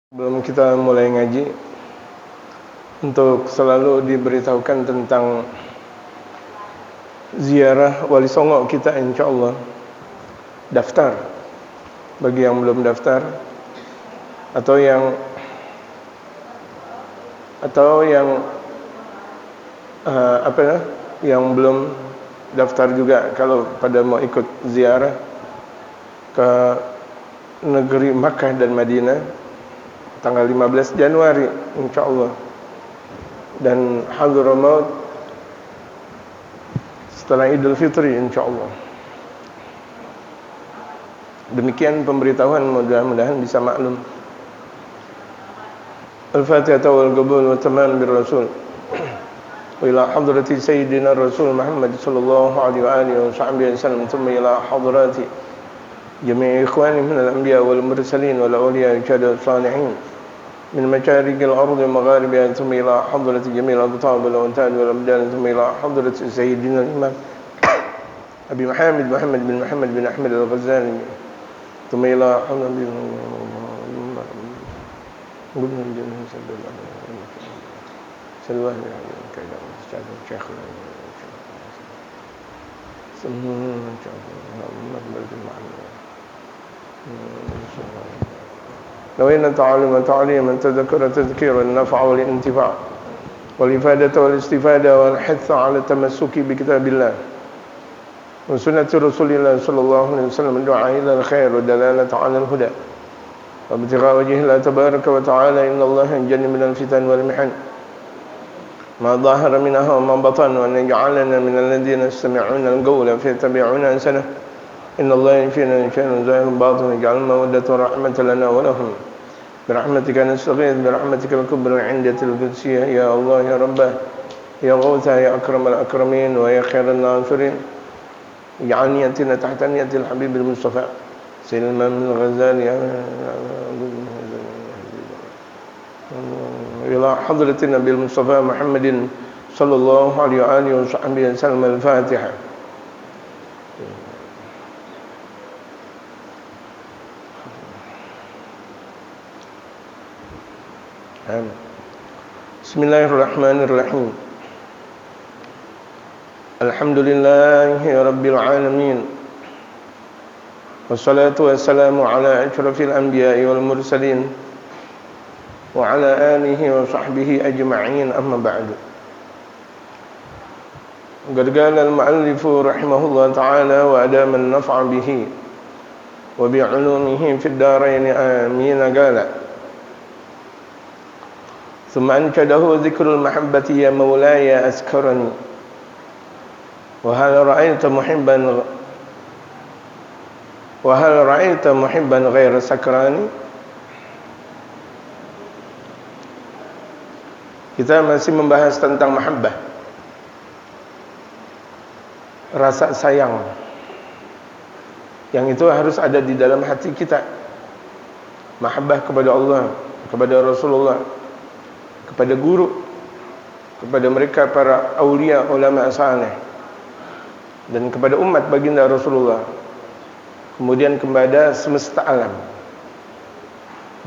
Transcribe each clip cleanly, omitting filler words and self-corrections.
Sebelum kita mulai ngaji, untuk selalu diberitahukan tentang ziarah Wali Songo kita, insyaallah. Daftar bagi yang belum daftar atau yang yang belum daftar juga, kalau pada mau ikut ziarah ke negeri Makkah dan Madinah tanggal 15 Januari insyaallah, dan Hadramaut setelah Idul Fitri insyaallah. Demikian pemberitahuan, mudah-mudahan bisa maklum. Al-Fatihah wal qabul wa tamam bir Rasul wa ila hadrati Sayyidina Rasul Muhammad sallallahu alaihi wa alihi wa sahbihi wasallam, thumma ila hadrati jami'i ikhwani min al-anbiya wal mursalin wal awliya wa salihin من مشارق الأرض ومغاربها، ثم إلى حضرة جميع الأبطال والأنتاد والأبدان، ثم إلى حضرة سيدنا الإمام أبي محمد بن محمد بن أحمد الغزالي، ثم إلى حضرة نوينا تعليما تذكر تذكيرا النفع والانتفاع والإفادة والاستفادة والحث على التمسك بكتاب الله وسنة رسول الله صلى الله عليه وسلم، الدعاء إلى الخير والدلالة على الهدى وابتغاء وجه الله تبارك وتعالى. إن الله ينجني من الفتن والمحن ما ظهر منها وما بطن، وأن يجعلنا من الذين يستمعون القول فيتبعون أحسنه. إن الله يكفينا شر ظاهر باطن، يجعل مودة ورحمة لنا ولهم برحمتك نستغيث برحمتك الكبرى عند القدسية. يا الله يا ربه يا غوثه يا أكرم الأكرمين ويا خير الناصرين، اجعل نيتنا تحت نية الحبيب المصطفى سيد الإمام الغزالي إلى حضرة النبي المصطفى محمد صلى الله عليه وآله وصحبه وسلم. الفاتحة. Bismillahirrahmanirrahim. Alhamdulillahi rabbil alamin. Wassalatu wassalamu ala asyrafil anbiya'i wal mursalin wa ala alihi wa sahbihi ajma'in, amma ba'du. Qala al-mu'allifu rahimahullah ta'ala wa adama an-naf'a bihi wa bi'ulumihi fid darain amin. Qala ثم أنشده ذكر المحبة يا مولاي أذكرني وهل رأيت محبا غير سكراني. Kita masih membahas tentang mahabbah, rasa sayang yang itu harus ada di dalam hati kita. Mahabbah kepada Allah, kepada Rasulullah, kepada guru, kepada mereka para aulia ulama saleh, dan kepada umat baginda Rasulullah, kemudian kepada semesta alam.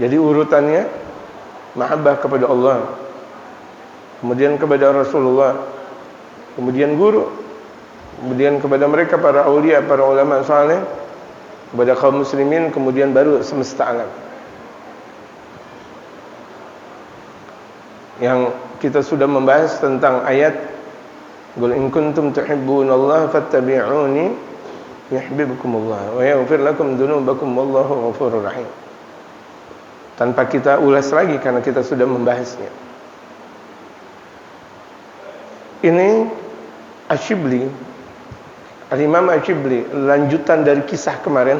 Jadi urutannya mahabbah kepada Allah, kemudian kepada Rasulullah, kemudian guru, kemudian kepada mereka para aulia, para ulama saleh, kepada kaum muslimin, kemudian baru semesta alam. Yang kita sudah membahas tentang ayat qul in kuntum tuhibbunallaha fattabi'uni yuhibbukumullah wa yaghfir lakum dzunubakum wallahu ghafurur rahim. Tanpa kita ulas lagi karena kita sudah membahasnya. Ini Asyibli, Al-Imam Asyibli, lanjutan dari kisah kemarin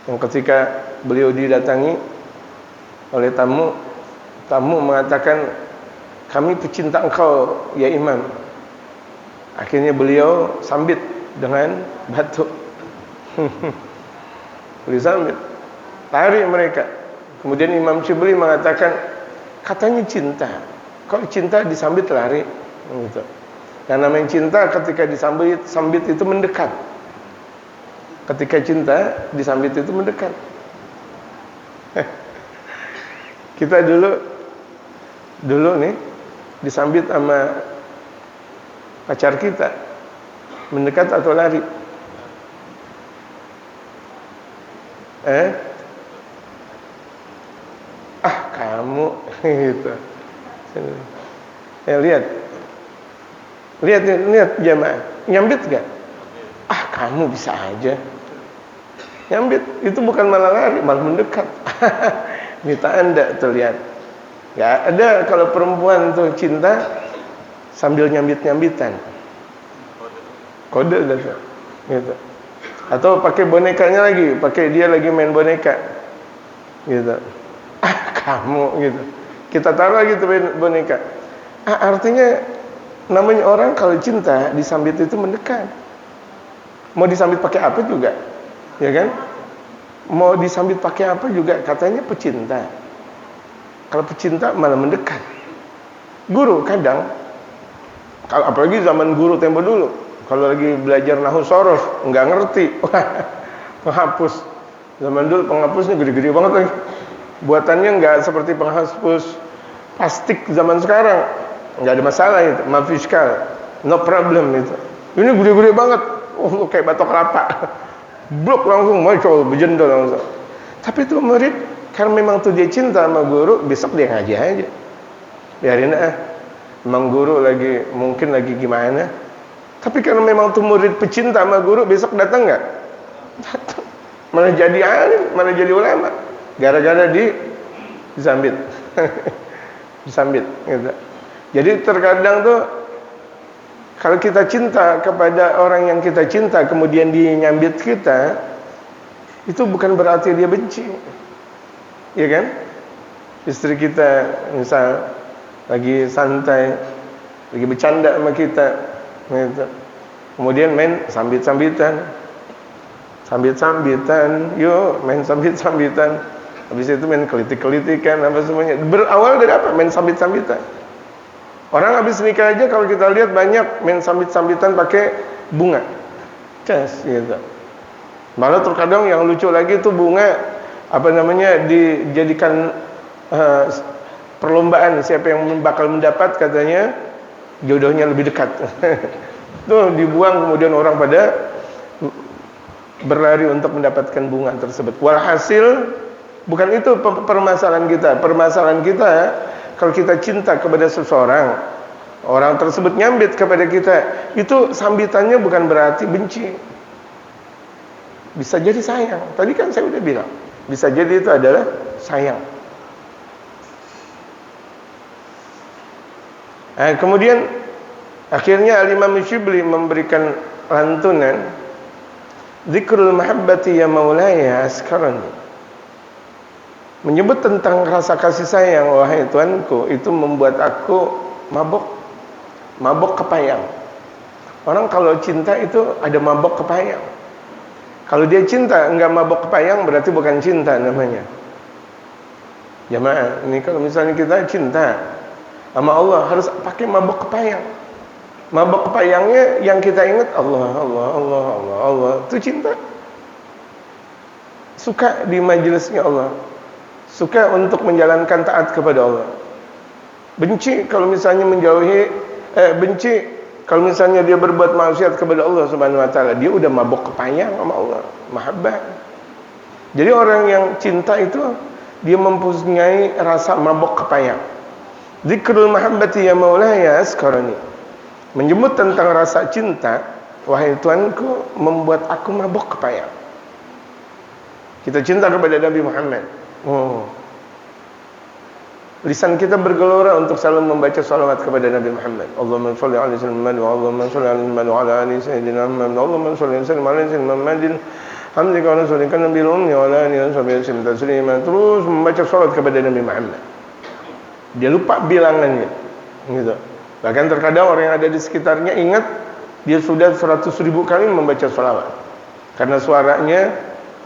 yang ketika beliau didatangi oleh tamu mengatakan, kami pecinta engkau ya Imam. Akhirnya beliau sambit dengan batu. Beliau sambit, tarik mereka. Kemudian Imam Syibli mengatakan, katanya cinta, kalau cinta disambit lari gitu. Yang namanya cinta ketika disambit itu mendekat. Ketika cinta disambit itu mendekat. Kita dulu nih disambit sama pacar kita, mendekat atau lari? Kamu gitu. Lihat jamaah, nyambit gak? Kamu bisa aja. Nyambit itu bukan malah lari, malah mendekat. Minta Anda terlihat. Gak ada kalau perempuan tuh cinta sambil nyambit-nyambitan. Kode gitu. Atau pakai bonekanya lagi, pakai dia lagi main boneka. Gitu. Kamu gitu. Kita taruh lagi tuh boneka. Artinya namanya orang kalau cinta disambit itu mendekat. Mau disambit pakai apa juga, ya kan? Mau disambit pakai apa juga katanya pecinta. Kalau pecinta malah mendekat. Guru kadang, kalau apalagi zaman guru tempo dulu, kalau lagi belajar nahwu shorof nggak ngerti, penghapus. Zaman dulu penghapusnya gede-gede banget lagi. Buatannya nggak seperti penghapus plastik zaman sekarang. Nggak ada masalah itu, mafiskal, no problem itu. Ini gede-gede banget, kayak batok kelapa. Blok langsung, macol, bejendol langsung. Tapi itu murid, karena memang tuh dia cinta sama guru, besok dia ngaji aja. Biarin memang guru mungkin lagi gimana. Tapi karena memang tuh murid pecinta sama guru, besok datang nggak? Datang. Malah jadi alim, malah jadi ulama. Gara-gara disambit. Disambit gitu. Jadi terkadang tuh kalau kita cinta kepada orang yang kita cinta kemudian dia nyambit kita, itu bukan berarti dia benci. Ya kan? Istri kita misal lagi santai, lagi bercanda sama kita gitu. Kemudian main sambit-sambitan. Sambit-sambitan, yuk main sambit-sambitan. Habis itu main kelitik-kelitikan apa semuanya. Berawal dari apa? Main sambit-sambitan. Orang habis nikah aja kalau kita lihat banyak main sambit-sambitan pakai bunga. Cas gitu. Malah terkadang yang lucu lagi itu bunga dijadikan perlombaan siapa yang bakal mendapat, katanya jodohnya lebih dekat. Tuh dibuang kemudian orang pada berlari untuk mendapatkan bunga tersebut. Walhasil bukan itu permasalahan kita. Permasalahan kita kalau kita cinta kepada seseorang, orang tersebut nyambit kepada kita, itu sambitannya bukan berarti benci. Bisa jadi sayang. Tadi kan saya udah bilang, bisa jadi itu adalah sayang. Kemudian akhirnya Al-Imam Syibli memberikan lantunan, Zikrul mahabbati ya maulaya askarani. Menyebut tentang rasa kasih sayang, wahai Tuanku, itu membuat aku mabok kepayang. Orang kalau cinta itu ada mabok kepayang. Kalau dia cinta enggak mabok kepayang berarti bukan cinta namanya. Jamaah, ini kalau misalnya kita cinta sama Allah harus pakai mabok kepayang. Mabok kepayangnya yang kita ingat Allah. Itu cinta. Suka di majelisnya Allah. Suka untuk menjalankan taat kepada Allah. Benci kalau misalnya benci kalau misalnya dia berbuat maksiat kepada Allah Subhanahu wa taala. Dia udah mabok kepayang sama Allah, mahabbah. Jadi orang yang cinta itu dia mempunyai rasa mabok kepayang. Zikrul mahabbati ya maulaya askarani. Menyebut tentang rasa cinta, wahai Tuanku, membuat aku mabok kepayang. Kita cinta kepada Nabi Muhammad. Lisan kita bergelora untuk selalu membaca salawat kepada Nabi Muhammad. Allahumma shalli ala sayyidina Muhammad wa Allahumma shalli ala Muhammad wa ala ali sayyidina Muhammad. Allahumma shalli ala sayyidina Muhammadin hamdika wa rasulika nabiyil ummi wa ala alihi wa sahbihi taslima. Terus membaca salawat kepada Nabi Muhammad. Dia lupa bilangannya. Gitu. Bahkan terkadang orang yang ada di sekitarnya ingat dia sudah 100.000 kali membaca salawat. Karena suaranya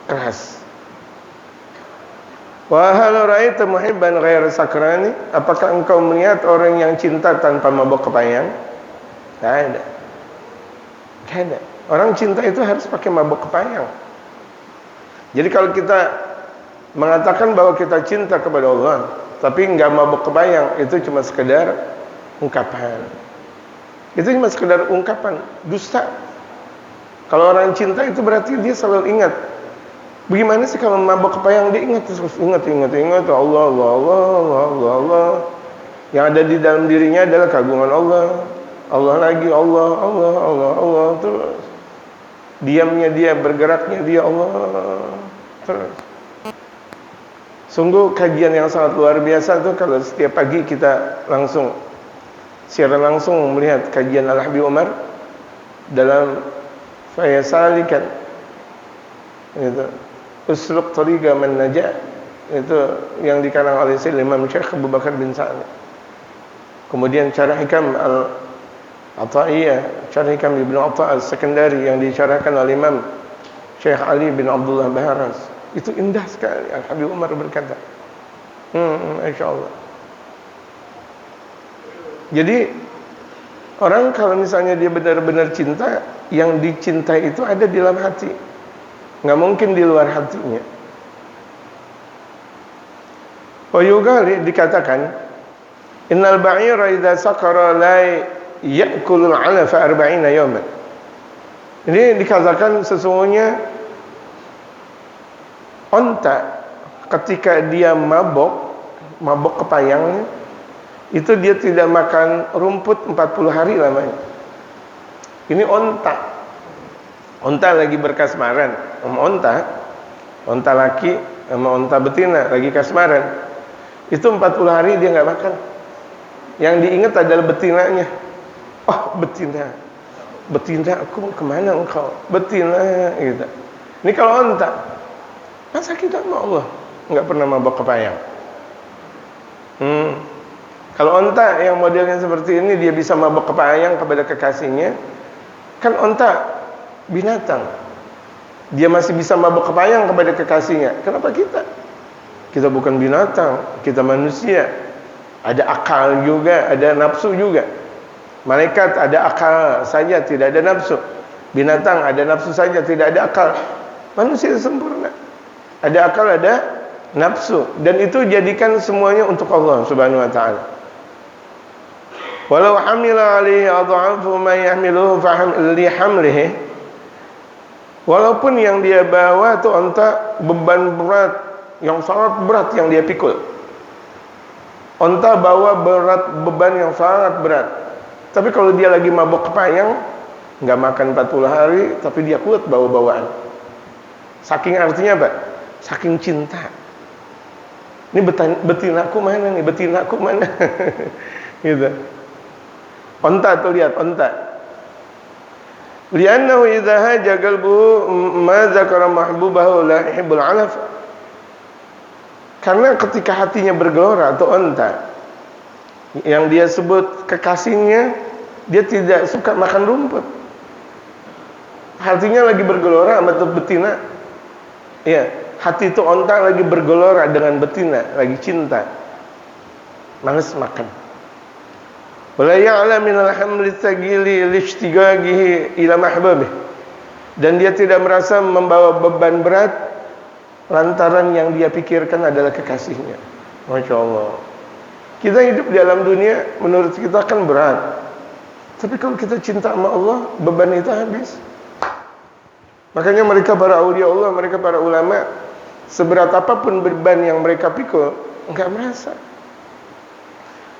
keras. Wa hal ra'aita muhibban ghaira sakrani? Apakah engkau melihat orang yang cinta tanpa mabok kepayang? Tidak ada. Tidak ada. Orang cinta itu harus pakai mabok kepayang. Jadi kalau kita mengatakan bahwa kita cinta kepada Allah tapi enggak mabuk kebayang, itu cuma sekedar ungkapan. Itu cuma sekedar ungkapan, dusta. Kalau orang cinta itu berarti dia selalu ingat. Bagaimana sih kalau mabuk kebayang, dia ingat terus, ingat Allah, Allah, Allah, Allah, Allah, Allah. Yang ada di dalam dirinya adalah keagungan Allah. Allah lagi, Allah, Allah, Allah, Allah terus. Diamnya dia, bergeraknya dia, Allah terus. Sungguh kajian yang sangat luar biasa tuh kalau setiap pagi kita langsung secara langsung melihat kajian Al-Habib Umar dalam Fayasalikan itu Usluk Tariqa Man Najah, itu yang dikarang oleh Sayyid Imam Syekh Abu Bakar bin Sa'ad. Kemudian Syarah Hikam Al-Ata'iyah, Syarah Hikam Ibn Atta' Al-Sekandari yang disyarahkan oleh Imam Syekh Ali bin Abdullah Baharas. Itu indah sekali. Al-Habib Umar berkata, insyaAllah. Jadi orang kalau misalnya dia benar-benar cinta, yang dicintai itu ada di dalam hati, nggak mungkin di luar hatinya. Wa yugali dikatakan, innal ba'ira idza sakara la ya'kulul 'alafa 40 yawman. Ini dikatakan sesungguhnya onta ketika dia mabok kepayang, itu dia tidak makan rumput 40 hari lamanya. Ini onta lagi berkasmaran sama onta laki sama onta betina lagi kasmaran, itu 40 hari dia nggak makan. Yang diingat adalah betinanya. Oh betina, aku kemana engkau? Betina gitu. Ini kalau onta. Masa kita sama Allah nggak pernah mabok kepayang? Kalau onta yang modelnya seperti ini dia bisa mabok kepayang kepada kekasihnya, kan onta binatang, dia masih bisa mabok kepayang kepada kekasihnya. Kenapa kita? Kita bukan binatang, kita manusia. Ada akal juga, ada nafsu juga. Malaikat ada akal saja, tidak ada nafsu. Binatang ada nafsu saja, tidak ada akal. Manusia sempurna, ada akal, ada nafsu, dan itu jadikan semuanya untuk Allah Subhanahu wa taala. Walau hamila alaihi adhafu ma yahmiluhu fa hamlihi, walaupun yang dia bawa itu onta beban berat, yang sangat berat yang dia pikul. Onta bawa beban yang sangat berat. Tapi kalau dia lagi mabok kepayang, nggak makan 40 hari, tapi dia kuat bawa bawaan. Saking artinya apa? Saking cinta. Ini betinaku mana nih? Betinaku mana? Gitu. Onta tuh, lihat onta. Li'annahu idza haja qalbuhu ma zakara mahbubahu la yuhibbul 'alaf. Karena ketika hatinya bergelora atau onta, yang dia sebut kekasihnya, dia tidak suka makan rumput. Hatinya lagi bergelora sama tuh betina. Ya, hati itu onta lagi bergelora dengan betina, lagi cinta. Malas makan. Wala ya'lam min al-hamli tsagili lishtighagihi ila mahbubih. Dan dia tidak merasa membawa beban berat lantaran yang dia pikirkan adalah kekasihnya. Masya Allah. Kita hidup di alam dunia menurut kita kan berat, tapi kalau kita cinta sama Allah, beban itu habis. Makanya mereka para aulia Allah, mereka para ulama, seberat apapun beban yang mereka pikul, enggak merasa.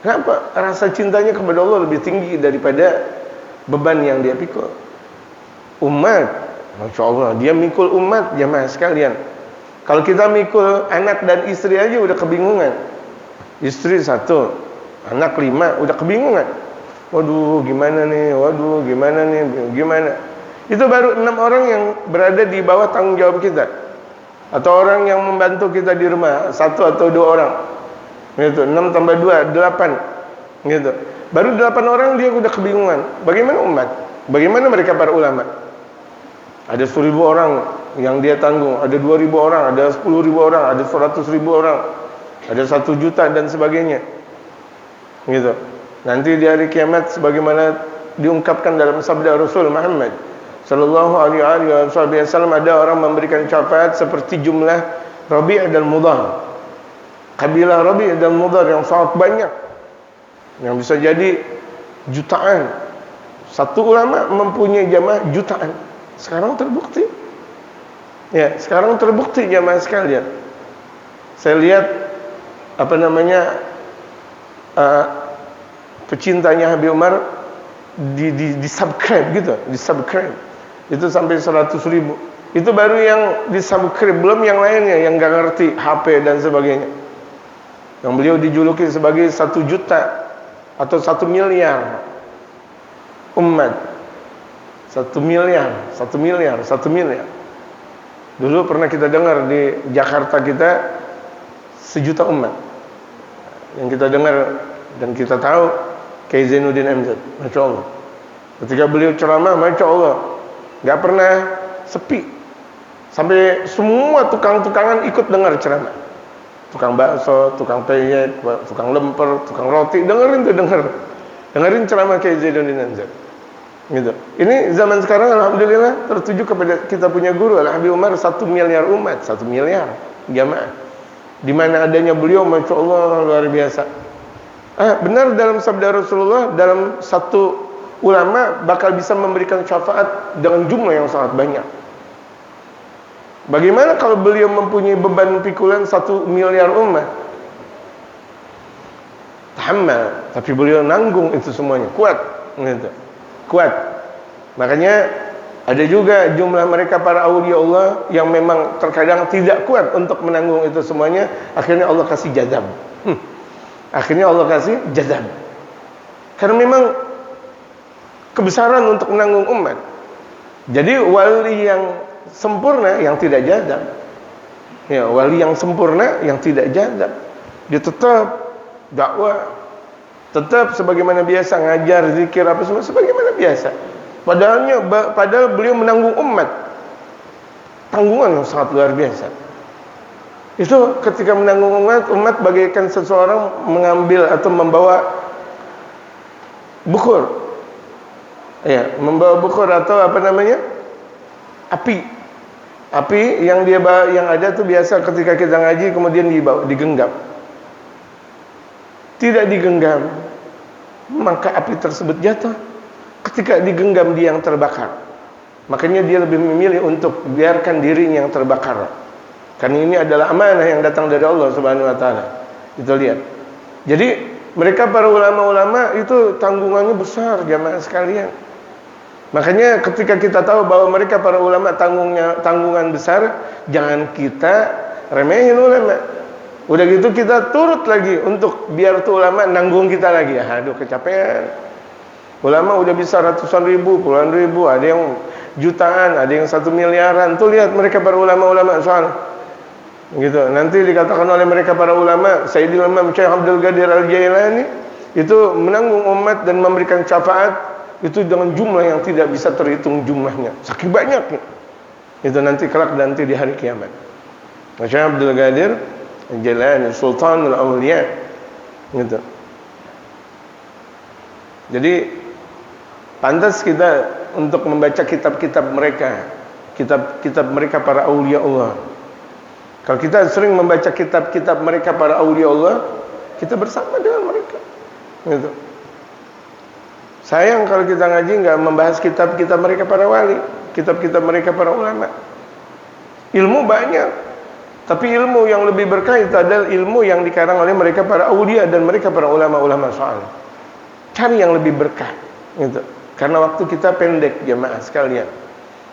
Kenapa? Rasa cintanya kepada Allah lebih tinggi daripada beban yang dia pikul. Umat, Masya Allah, dia mikul umat, jamaah sekalian. Kalau kita mikul anak dan istri aja udah kebingungan. Istri 1, anak 5, udah kebingungan. Waduh, gimana nih? Waduh, gimana nih? Gimana? Itu baru 6 orang yang berada di bawah tanggung jawab kita. Atau orang yang membantu kita di rumah, 1 atau 2 orang. Gitu, 6 tambah 2, 8. Gitu. Baru 8 orang dia udah kebingungan. Bagaimana umat? Bagaimana mereka para ulama? Ada 1000 orang yang dia tanggung, ada 2000 orang, ada 10.000 orang, ada 100.000 orang, ada 1 juta dan sebagainya. Gitu. Nanti di hari kiamat sebagaimana diungkapkan dalam sabda Rasul Muhammad sallallahu alaihi wasallam, ada orang memberikan syafaat seperti jumlah Rabi' dan Mudhar. Kabilah Rabi' dan Mudhar yang sangat banyak, yang bisa jadi jutaan. Satu ulama mempunyai jamaah jutaan. Sekarang terbukti. Ya, sekarang terbukti jamaah sekalian. Saya lihat pecintanya Habib Umar di subscribe gitu, di subscribe. Itu sampai 100.000. Itu baru yang di subscribe, belum yang lainnya yang gak ngerti HP dan sebagainya. Yang beliau dijuluki sebagai 1 juta atau 1 miliar umat. 1 miliar. Dulu pernah kita dengar di Jakarta kita 1 juta umat. Yang kita dengar dan kita tahu Kiai Zainuddin MZ, Masya Allah. Ketika beliau ceramah, Masya Allah, gak pernah sepi. Sampai semua tukang-tukangan ikut dengar ceramah. Tukang bakso, tukang peyek, tukang lemper, tukang roti, dengerin ceramah Kiai Zainuddin MZ. Gitu. Ini zaman sekarang alhamdulillah tertuju kepada kita punya guru Al-Habib Umar 1 miliar umat, 1 miliar jamaah. Di mana adanya beliau, Masya Allah, luar biasa. Benar dalam sabda Rasulullah, dalam satu ulama bakal bisa memberikan syafaat dengan jumlah yang sangat banyak. Bagaimana kalau beliau mempunyai beban pikulan 1 miliar umat? Tahammal, tapi beliau nanggung itu semuanya, kuat gitu. Kuat. Makanya ada juga jumlah mereka para aulia Allah yang memang terkadang tidak kuat untuk menanggung itu semuanya, akhirnya Allah kasih jazab. Akhirnya Allah kasih jazab. Karena memang kebesaran untuk menanggung umat. Jadi wali yang sempurna yang tidak jazab. Ya, wali yang sempurna yang tidak jazab. Dia tetap dakwah, tetap sebagaimana biasa ngajar, zikir apa semua sebagaimana biasa. Padahal beliau menanggung umat. Tanggungan yang sangat luar biasa. Itu ketika menanggung umat bagaikan seseorang mengambil atau membawa bukur. Ya, membawa bukur atau api. Api yang ada tuh biasa ketika kita ngaji kemudian digenggam. Tidak digenggam, maka api tersebut jatuh. Ketika digenggam dia yang terbakar. Makanya dia lebih memilih untuk biarkan dirinya yang terbakar. Karena ini adalah amanah yang datang dari Allah Subhanahu wa taala. Itu lihat. Jadi mereka para ulama-ulama itu tanggungannya besar jamaah sekalian. Makanya ketika kita tahu bahwa mereka para ulama tanggungan besar, jangan kita remehin ulama. Udah gitu kita turut lagi untuk biar tuh ulama nanggung kita lagi. Aduh, kecapean. Ulama udah bisa ratusan ribu, puluhan ribu, ada yang jutaan, ada yang 1 miliaran. Tuh lihat mereka para ulama-ulama soal gitu. Nanti dikatakan oleh mereka para ulama, Sayyidil Imam Syekh Abdul Qadir Al-Jailani itu menanggung umat dan memberikan syafaat itu dengan jumlah yang tidak bisa terhitung jumlahnya. Saking banyaknya. Itu nanti kelak di hari kiamat. Syekh Abdul Qadir Al-Jailani Sultanul Awliya gitu. Jadi pantas kita untuk membaca kitab-kitab mereka, kitab-kitab mereka para aulia Allah. Kalau kita sering membaca kitab-kitab mereka para aulia Allah, kita bersama dengan mereka. Gitu. Sayang kalau kita ngaji nggak membahas kitab-kitab mereka para wali, kitab-kitab mereka para ulama. Ilmu banyak, tapi ilmu yang lebih berkah itu adalah ilmu yang dikarang oleh mereka para aulia dan mereka para ulama-ulama saleh. Cari yang lebih berkah, gitu. Karena waktu kita pendek jemaah sekalian.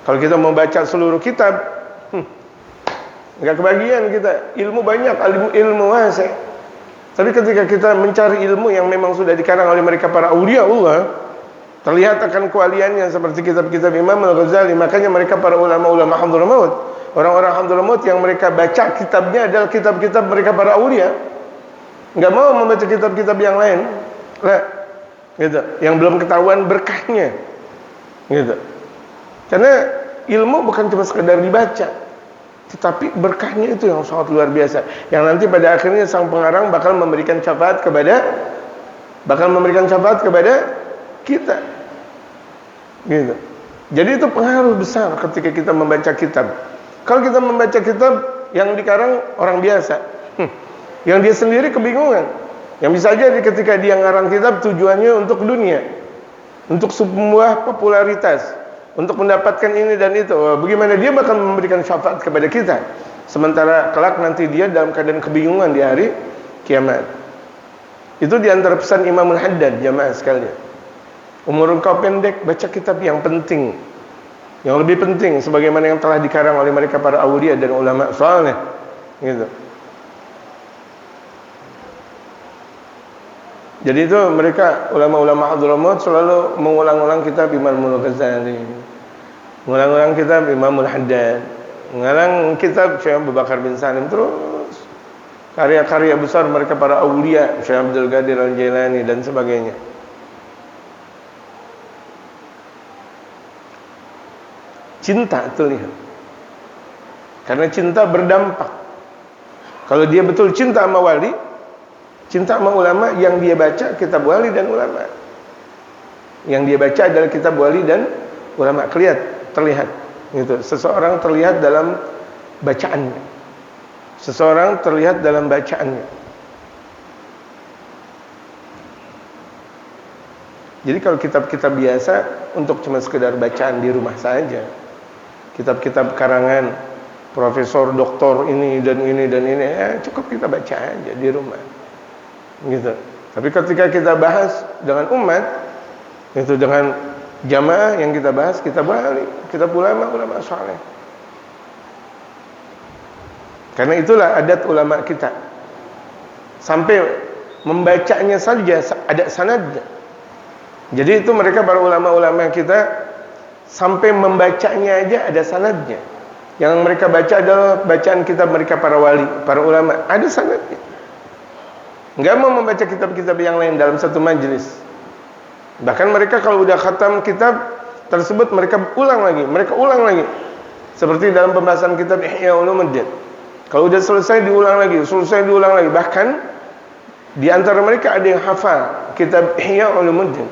Kalau kita membaca seluruh kitab, nggak kebagian kita. Ilmu banyak, ilmu wasi'. Tapi ketika kita mencari ilmu yang memang sudah dikarang oleh mereka para aulia Allah, terlihat akan keahliannya seperti kitab-kitab Imam Al-Ghazali. Makanya mereka para ulama-ulama Hadramaut, orang-orang Hadramaut yang mereka baca kitabnya adalah kitab-kitab mereka para aulia. Nggak mau membaca kitab-kitab yang lain. Lah, gitu. Yang belum ketahuan berkahnya. Gitu. Karena ilmu bukan cuma sekedar dibaca, tetapi berkahnya itu yang sangat luar biasa. Yang nanti pada akhirnya sang pengarang bakal memberikan syafaat kepada kita. Gitu. Jadi itu pengaruh besar ketika kita membaca kitab. Kalau kita membaca kitab yang dikarang orang biasa. Yang dia sendiri kebingungan. Yang bisa jadi ketika dia ngarang kitab tujuannya untuk dunia, untuk sebuah popularitas, untuk mendapatkan ini dan itu. Bagaimana dia bakal memberikan syafaat kepada kita, sementara kelak nanti dia dalam keadaan kebingungan di hari kiamat. Itu diantara pesan Imamul Haddad, jamaah sekalian. Umur engkau pendek, baca kitab yang penting, yang lebih penting, sebagaimana yang telah dikarang oleh mereka para awliya dan ulama saleh, gitu. Jadi itu mereka ulama-ulama Hadramaut selalu mengulang-ulang kitab Imam Al-Ghazali, mengulang-ulang kitab Imamul Haddad, mengulang kitab Syekh Abu Bakar bin Salim, terus karya-karya besar mereka para aulia, Syekh Abdul Qadir Al-Jailani dan sebagainya. Cinta terlihat, karena cinta berdampak. Kalau dia betul cinta sama wali, cinta sama ulama, yang dia baca kitab wali dan ulama, yang dia baca adalah kitab wali dan ulama, terlihat gitu. Seseorang terlihat dalam bacaannya, seseorang terlihat dalam bacaannya. Jadi kalau kitab-kitab biasa untuk cuma sekedar bacaan di rumah saja, kitab-kitab karangan profesor, doktor ini dan ini dan ini, ya cukup kita baca aja di rumah, gitu. Tapi ketika kita bahas dengan umat, itu dengan jamaah yang kita bahas, kita balik kitab ulama saleh. Karena itulah adat ulama kita, sampai membacanya saja ada sanadnya. Jadi itu mereka para ulama-ulama kita sampai membacanya aja ada sanadnya. Yang mereka baca adalah bacaan kitab mereka para wali, para ulama, ada sanadnya. Enggak mau membaca kitab-kitab yang lain dalam satu majelis. Bahkan mereka kalau udah khatam kitab tersebut, mereka ulang lagi. Seperti dalam pembahasan kitab Ihya Ulumuddin. Kalau udah selesai diulang lagi. Bahkan di antara mereka ada yang hafal kitab Ihya Ulumuddin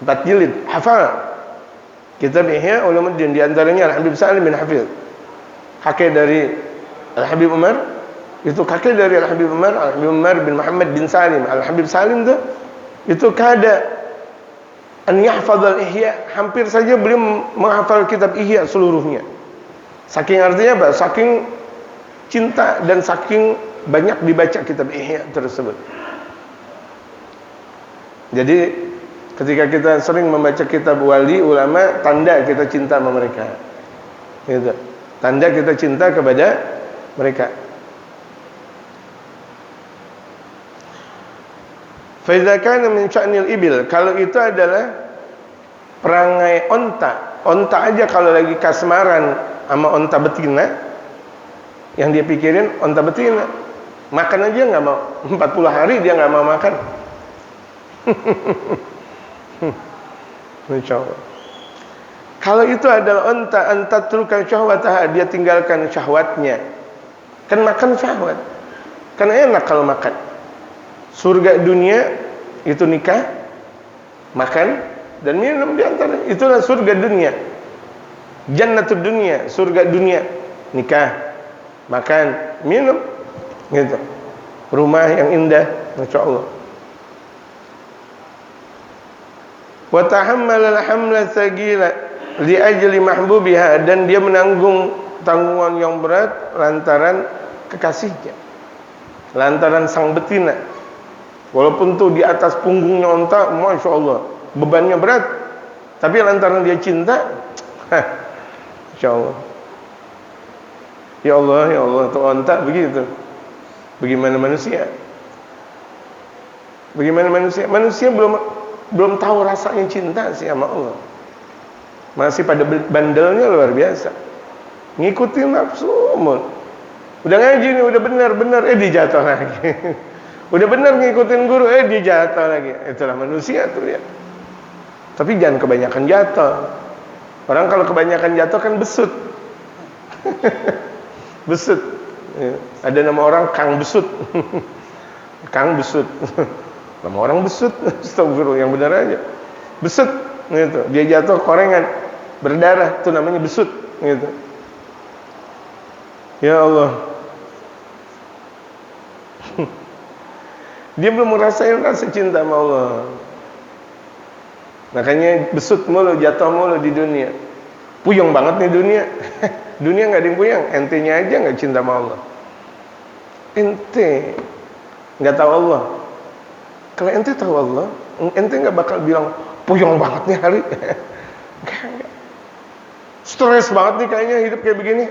4 jilid, hafal kitab Ihya Ulumuddin. Di antaranya Al-Habib Salim bin Hafidh, kakek dari Al-Habib Umar. Itu kakek dari Al-Habib Umar, Al-Habib Umar bin Muhammad bin Salim. Al-Habib Salim itu kada an yahfadzal Ihya, hampir saja beliau menghafal kitab Ihya seluruhnya. Saking artinya apa? Saking cinta dan saking banyak dibaca kitab Ihya tersebut. Jadi ketika kita sering membaca kitab wali ulama, tanda kita cinta sama mereka, gitu. Tanda kita cinta kepada mereka. Fa kana min sya'nil ibil, kalau itu adalah perangai onta aja kalau lagi kasmaran sama onta betina, yang dia pikirin onta betina, makan aja nggak mau, 40 hari dia nggak mau makan. Insyaallah. Kalau itu adalah onta antatrukan syahwatah, dia tinggalkan syahwatnya. Kan makan syahwat, kan enak kalau makan. Surga dunia itu nikah, makan dan minum, di antara itulah surga dunia. Jannatud dunia, surga dunia, nikah, makan, minum, gitu. Rumah yang indah, masyaallah. Wa tahammala al-hamla tsagila li ajli mahbubiha, dan dia menanggung tanggungan yang berat lantaran kekasihnya, lantaran sang betina. Walaupun tuh di atas punggungnya onta, masya Allah, bebannya berat, tapi lantaran dia cinta, insya Allah. Ya Allah, tuh onta begitu. Bagaimana manusia? Manusia belum tahu rasanya cinta sih sama Allah. Masih pada bandelnya luar biasa, ngikutin nafsu. Udah ngaji nih, udah benar, dijatuh lagi. Udah benar ngikutin guru, dia jatuh lagi. Itulah manusia tuh ya. Tapi jangan kebanyakan jatuh. Orang kalau kebanyakan jatuh kan besut. Besut. Ya. Ada nama orang Kang Besut. Kang Besut. Nama orang besut. Astagfirullah, yang benar aja. Besut gitu. Dia jatuh korengan, berdarah, itu namanya besut gitu. Ya Allah. Dia belum merasain rasa cinta sama Allah. Makanya besut mulu, jatuh mulu di dunia. Puyeng banget nih dunia. Dunia nggak ada yang puyeng. Entenya aja nggak cinta sama Allah. Ente nggak tahu Allah. Kalau ente tahu Allah, ente nggak bakal bilang puyeng banget nih hari. Enggak. Stres banget nih kayaknya hidup kayak begini.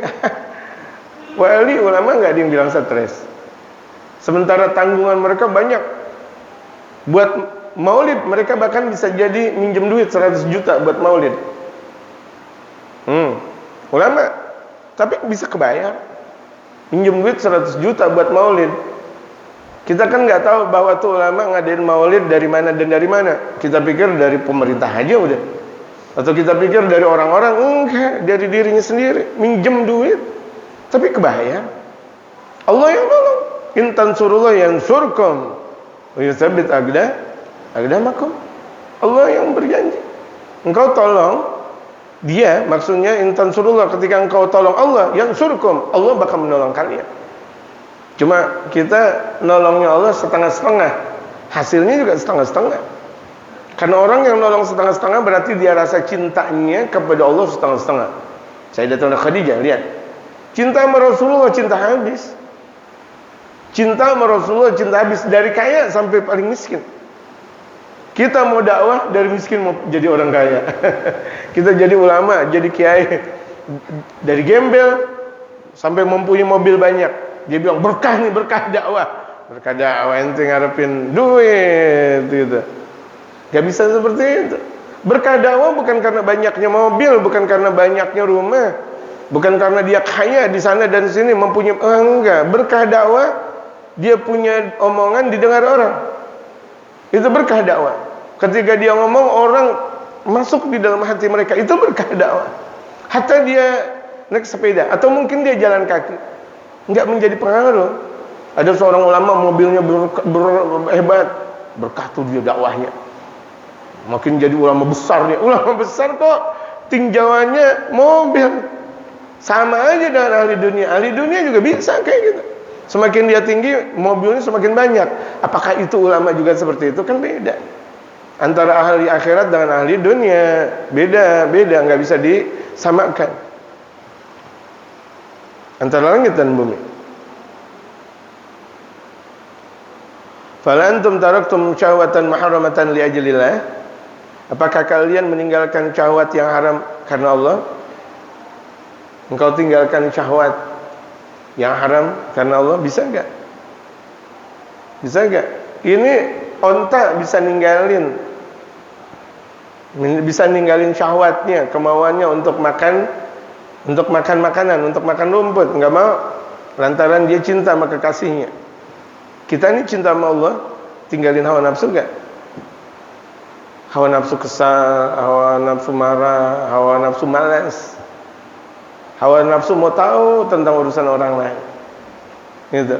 Wali ulama nggak ada yang bilang stres. Sementara tanggungan mereka banyak. Buat maulid mereka bahkan bisa jadi minjem duit 100 juta buat maulid. Ulama tapi bisa kebayar minjem duit 100 juta buat maulid. Kita kan nggak tahu bahwa tuh ulama ngadain maulid dari mana dan dari mana. Kita pikir dari pemerintah aja udah. Atau kita pikir dari orang-orang, enggak, dari dirinya sendiri minjem duit. Tapi kebayar. Allah yang nolong. In tansurullah yansurkum wa yutsabbit aqdamakum. Allah yang berjanji. Engkau tolong dia, maksudnya in tansurullah, ketika engkau tolong Allah, yansurkum, Allah bakal menolong kalian. Cuma kita nolongnya Allah setengah-setengah, hasilnya juga setengah-setengah. Karena orang yang nolong setengah-setengah berarti dia rasa cintanya kepada Allah setengah-setengah. Sayyidatuna Khadijah, lihat, cinta sama Rasulullah cinta habis. Cinta sama Rasulullah cinta habis, dari kaya sampai paling miskin. Kita mau dakwah dari miskin mau jadi orang kaya. Kita jadi ulama, jadi kiai, dari gembel sampai mempunyai mobil banyak. Dia bilang berkah nih, berkah dakwah. Berkah dakwah ente ngarepin duit gitu. Gak bisa seperti itu. Berkah dakwah bukan karena banyaknya mobil, bukan karena banyaknya rumah, bukan karena dia kaya di sana dan sini mempunyai, enggak. Berkah dakwah dia punya omongan didengar orang. Itu berkah dakwah. Ketika dia ngomong orang masuk di dalam hati mereka, itu berkah dakwah. Hatta dia naik sepeda atau mungkin dia jalan kaki, enggak menjadi pengaruh. Ada seorang ulama mobilnya hebat, berkah tuh dia dakwahnya. Makin jadi ulama besar nih. Ulama besar kok tinjauannya mobil. Sama aja dengan ahli dunia. Ahli dunia juga bisa kayak gitu. Semakin dia tinggi, mobilnya semakin banyak. Apakah itu ulama juga seperti itu? Kan beda. Antara ahli akhirat dengan ahli dunia, beda, nggak bisa disamakan. Antara langit dan bumi. Fala antum taraktum syahwatan muharramatan li ajlillah. Apakah kalian meninggalkan syahwat yang haram karena Allah? Engkau tinggalkan syahwat yang haram karena Allah, bisa enggak? Bisa enggak? Ini onta bisa ninggalin syahwatnya, kemauannya untuk makan makanan, untuk makan rumput, enggak mau, lantaran dia cinta sama kekasihnya. Kita ini cinta sama Allah, tinggalin hawa nafsu enggak? Hawa nafsu kesal, hawa nafsu marah, hawa nafsu malas, hawa nafsu mau tahu tentang urusan orang lain. Gitu.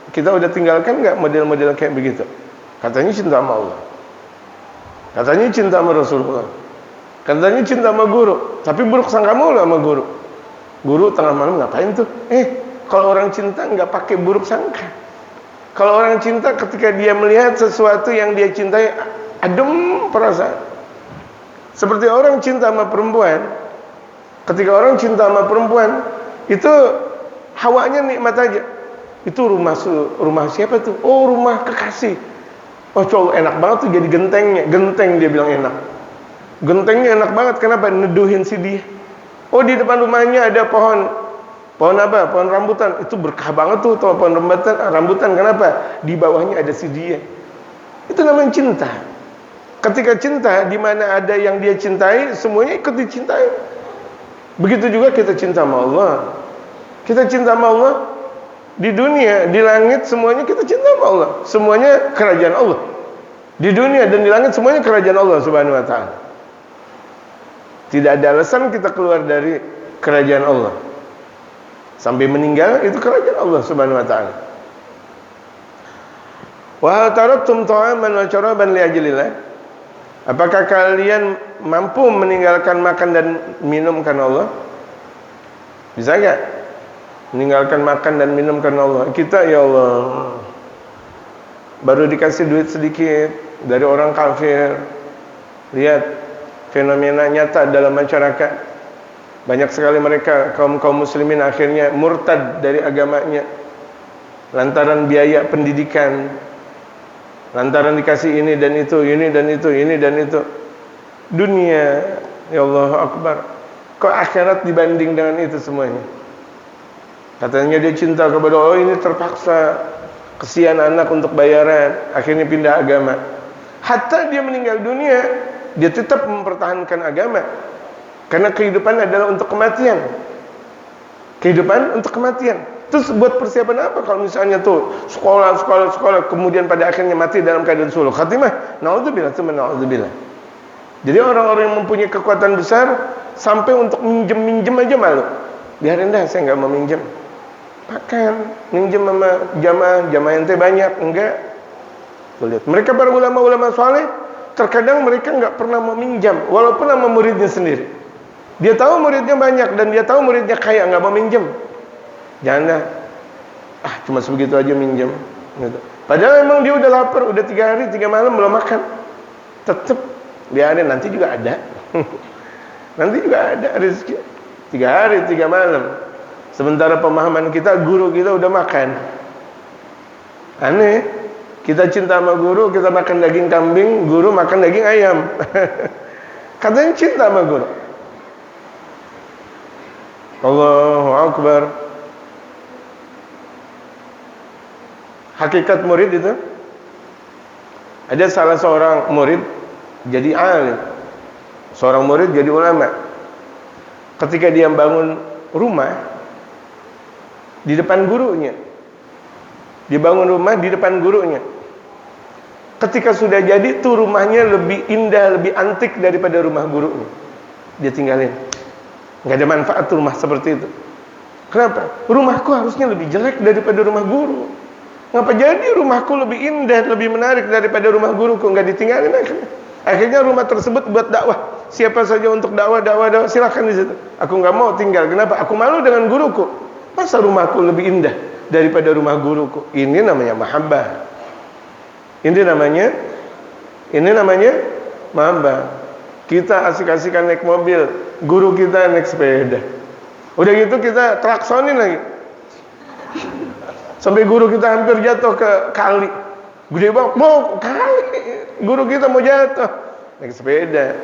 Kita udah tinggalkan nggak model-model kayak begitu? Katanya cinta sama Allah, katanya cinta sama Rasulullah, katanya cinta sama guru, tapi buruk sangka mulu sama guru. Guru tengah malam ngapain tuh? Kalau orang cinta nggak pakai buruk sangka. Kalau orang cinta ketika dia melihat sesuatu yang dia cintai, adem perasaan. Seperti orang cinta sama perempuan. Ketika orang cinta sama perempuan, itu hawanya nikmat aja. Itu rumah siapa tuh? Oh, rumah kekasih. Oh, cowok enak banget tuh jadi gentengnya. Genteng dia bilang enak. Gentengnya enak banget, kenapa? Neduhin si dia. Oh, di depan rumahnya ada pohon apa? Pohon rambutan. Itu berkah banget tuh pohon rambutan. Kenapa? Di bawahnya ada si dia. Itu namanya cinta. Ketika cinta, di mana ada yang dia cintai, semuanya ikut dicintai. Begitu juga kita cinta sama Allah. Kita cinta sama Allah di dunia, di langit, semuanya kita cinta sama Allah. Semuanya kerajaan Allah. Di dunia dan di langit semuanya kerajaan Allah Subhanahu wa taala. Tidak ada alasan kita keluar dari kerajaan Allah. Sampai meninggal itu kerajaan Allah Subhanahu wa taala. Wa taraktum ta'aman wa syaraban li ajlillah. Apakah kalian mampu meninggalkan makan dan minum karena Allah? Bisa enggak? Meninggalkan makan dan minum karena Allah. Kita, ya Allah, baru dikasih duit sedikit dari orang kafir. Lihat fenomena nyata dalam masyarakat. Banyak sekali mereka kaum muslimin akhirnya murtad dari agamanya lantaran biaya pendidikan, lantaran dikasih ini dan itu, ini dan itu, ini dan itu. Dunia, ya Allah Akbar. Kok akhirat dibanding dengan itu semuanya? Katanya dia cinta kepada Allah, ini terpaksa, kesian anak untuk bayaran, akhirnya pindah agama. Hatta dia meninggal dunia, dia tetap mempertahankan agama. Karena kehidupan adalah untuk kematian. Kehidupan untuk kematian. Terus buat persiapan apa kalau misalnya tuh sekolah, kemudian pada akhirnya mati dalam keadaan suluk khatimah? Naudzubillah, naudzubillah. Jadi orang-orang yang mempunyai kekuatan besar sampai untuk minjem aja malu. Biarin dah, saya nggak mau minjem. Makan, minjem sama jamaah ente banyak, enggak. Tuh lihat, mereka para ulama-ulama saleh terkadang mereka nggak pernah mau minjam, walaupun sama muridnya sendiri. Dia tahu muridnya banyak dan dia tahu muridnya kaya, nggak mau minjem. Jangan dah, cuma sebegitu aja minjem. Gitu. Padahal emang dia udah lapar, udah 3 hari 3 malam belum makan. Tetep biarin, nanti juga ada. Nanti juga ada rezeki. 3 hari 3 malam. Sementara pemahaman kita, guru kita udah makan. Aneh. Kita cinta sama guru, kita makan daging kambing, guru makan daging ayam. Katanya cinta sama guru. Allahu Akbar. Hakikat murid itu, ada salah seorang murid jadi alim, seorang murid jadi ulama. Ketika dia bangun rumah di depan gurunya, dia bangun rumah di depan gurunya. Ketika sudah jadi tuh rumahnya lebih indah, lebih antik daripada rumah gurunya. Dia tinggalin. Nggak ada manfaat rumah seperti itu. Kenapa? Rumahku harusnya lebih jelek daripada rumah guru. Ngapa jadi rumahku lebih indah, lebih menarik daripada rumah guruku? Nggak ditinggalin akhirnya. Akhirnya rumah tersebut buat dakwah. Siapa saja untuk dakwah, silakan di situ. Aku nggak mau tinggal. Kenapa? Aku malu dengan guruku. Masa rumahku lebih indah daripada rumah guruku? Ini namanya mahabbah. Ini namanya mahabbah. Kita asik-asikan naik mobil, guru kita naik sepeda. Udah gitu kita traksonin lagi. Sampai guru kita hampir jatuh ke kali. Gede banget, mau kali. Guru kita mau jatuh naik sepeda.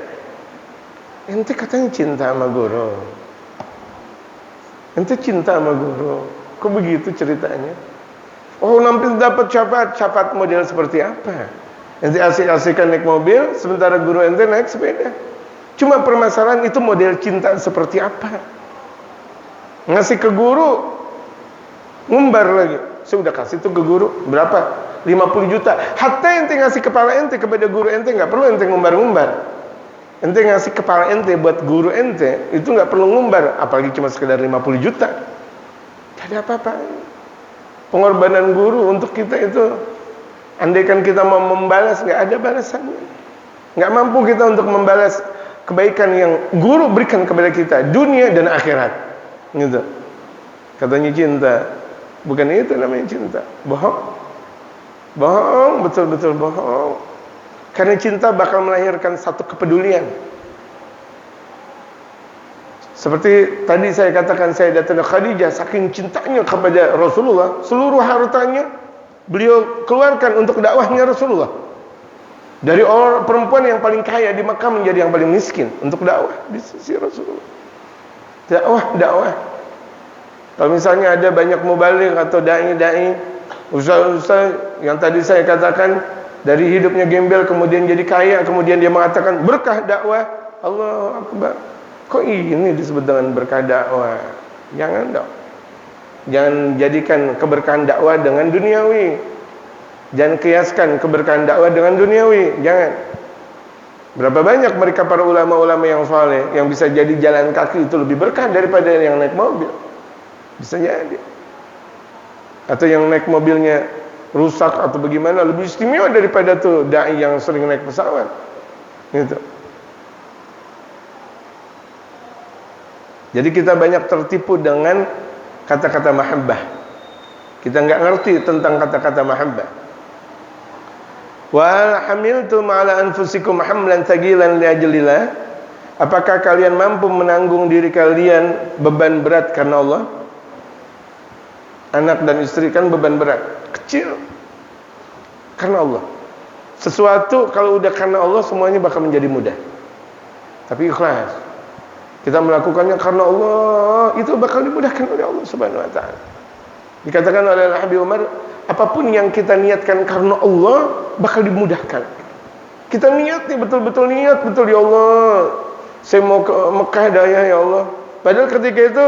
Ente katanya cinta sama guru. Ente cinta sama guru. Kok begitu ceritanya? Oh, nanti dapat syafaat model seperti apa? Ente asik-asikan naik mobil, sementara guru ente naik sepeda. Cuma permasalahan itu model cinta seperti apa? Ngasih ke guru, ngumbar lagi. Saya udah kasih tuh ke guru, berapa? 50 juta. Hatta ente ngasih kepala ente kepada guru ente, nggak perlu ente ngumbar-ngumbar. Ente ngasih kepala ente buat guru ente, itu nggak perlu ngumbar, apalagi cuma sekedar 50 juta. Gak ada apa-apa. Pengorbanan guru untuk kita itu, andaikan kita mau membalas, nggak ada balasannya. Nggak mampu kita untuk membalas kebaikan yang guru berikan kepada kita, dunia dan akhirat. Gitu. Katanya cinta, bukan itu namanya cinta. Bohong, betul-betul bohong. Karena cinta bakal melahirkan satu kepedulian. Seperti tadi saya katakan, saya datang ke Khadijah, saking cintanya kepada Rasulullah, seluruh hartanya beliau keluarkan untuk dakwahnya Rasulullah. Dari orang perempuan yang paling kaya di Makkah menjadi yang paling miskin untuk dakwah di sisi Rasulullah. Dakwah. Kalau misalnya ada banyak mubaligh atau dai, ustaz yang tadi saya katakan dari hidupnya gembel kemudian jadi kaya, kemudian dia mengatakan berkah dakwah, Allahu Akbar. Kok ini disebut dengan berkah dakwah? Jangan dong. Jangan jadikan keberkahan dakwah dengan duniawi. Jangan kiaskan keberkahan dakwah dengan duniawi. Jangan. Berapa banyak mereka para ulama-ulama yang saleh yang bisa jadi jalan kaki itu lebih berkah daripada yang naik mobil. Bisa jadi. Atau yang naik mobilnya rusak atau bagaimana, lebih istimewa daripada tuh dai yang sering naik pesawat. Gitu. Jadi kita banyak tertipu dengan kata-kata mahabbah. Kita nggak ngerti tentang kata-kata mahabbah. Wa hamiltum ala anfusikum hamlan thaqilan li ajlillah. Apakah kalian mampu menanggung diri kalian beban berat karena Allah? Anak dan istri kan beban berat, kecil karena Allah. Sesuatu kalau udah karena Allah semuanya bakal menjadi mudah. Tapi ikhlas. Kita melakukannya karena Allah, itu bakal dimudahkan oleh Allah Subhanahu wa taala. Dikatakan oleh Habib Umar, apapun yang kita niatkan karena Allah bakal dimudahkan. Kita niat nih, betul-betul niat, betul ya Allah, saya mau ke Mekah daya ya Allah. Padahal ketika itu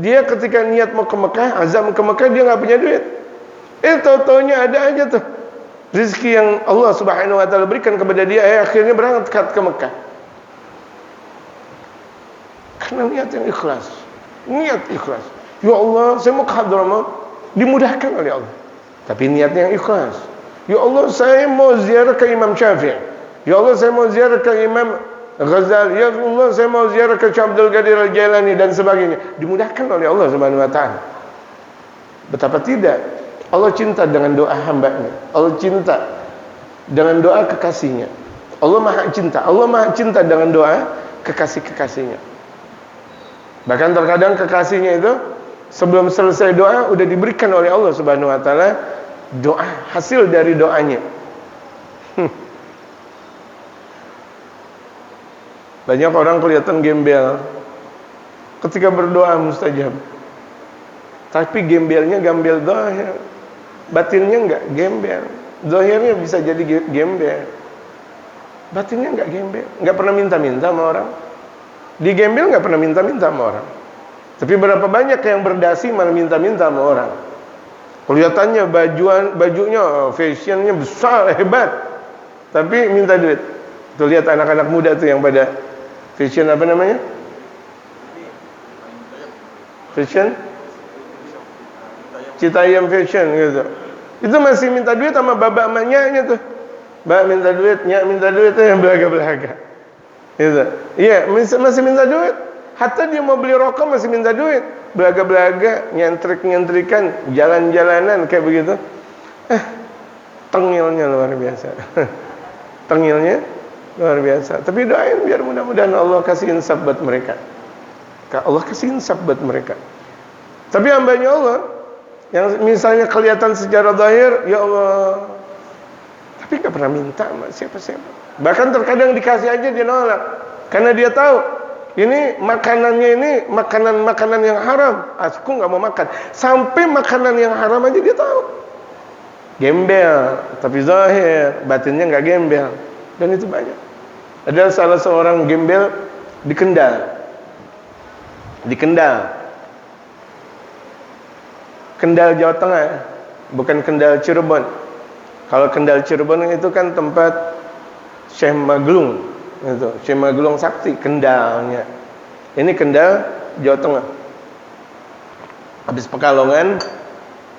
dia ketika niat mau ke Mekah, azam ke Mekah, dia nggak punya duit. Tahu-taunya ada aja tuh rezeki yang Allah Subhanahu wa taala berikan kepada dia, akhirnya berangkat ke Mekah. Karena niat yang ikhlas. Niat ikhlas. Ya Allah, saya mau ke Hadramaut, dimudahkan oleh Allah. Tapi niatnya yang ikhlas. Ya Allah, saya mau ziarah ke Imam Syafi'i. Ya Allah, saya mau ziarah ke Imam Ghazali. Ya Allah, saya mau ziarah ke Syekh Abdul Qadir Al-Jailani dan sebagainya. Dimudahkan oleh Allah Subhanahu wa taala. Betapa tidak Allah cinta dengan doa hambanya. Allah cinta dengan doa kekasihnya. Allah maha cinta. Allah maha cinta dengan doa kekasih-kekasihnya. Bahkan terkadang kekasihnya itu sebelum selesai doa udah diberikan oleh Allah Subhanahu wa taala doa, hasil dari doanya. Banyak orang kelihatan gembel ketika berdoa mustajab. Tapi gembelnya gembel zahir. Batinnya enggak gembel. Zahirnya bisa jadi gembel. Batinnya enggak gembel. Enggak pernah minta-minta sama orang. Di gembel enggak pernah minta-minta sama orang. Tapi berapa banyak yang berdasi malah minta-minta sama orang. Kelihatannya bajunya, fashionnya besar, hebat. Tapi minta duit. Tuh lihat anak-anak muda tuh yang pada fashion apa namanya? Fashion? Citayam fashion gitu. Itu masih minta duit sama babak emaknya tuh. Mbak minta duit, nyak minta duit tuh yang belaga-belaga. Gitu. Iya, masih minta duit. Hatta dia mau beli rokok masih minta duit. Belaga-belaga, nyentrik-nyentrikan, jalan-jalanan kayak begitu. Tengilnya luar biasa. Tengilnya luar biasa. Tapi doain biar mudah-mudahan Allah kasih insaf buat mereka. Allah kasih insaf buat mereka. Tapi hambanya Allah yang misalnya kelihatan secara zahir, ya Allah, tapi gak pernah minta sama siapa-siapa. Bahkan terkadang dikasih aja dia nolak. Karena dia tahu ini makanannya ini makanan yang haram. Aku gak mau makan. Sampai makanan yang haram aja dia tahu. Gembel, tapi zahir, batinnya gak gembel. Dan itu banyak. Ada salah seorang gembel di Kendal. Di Kendal Jawa Tengah, bukan Kendal Cirebon. Kalau Kendal Cirebon itu kan tempat Syekh Maglung, itu Syekh Maglung Sakti, Kendalnya. Ini Kendal Jawa Tengah. Habis Pekalongan,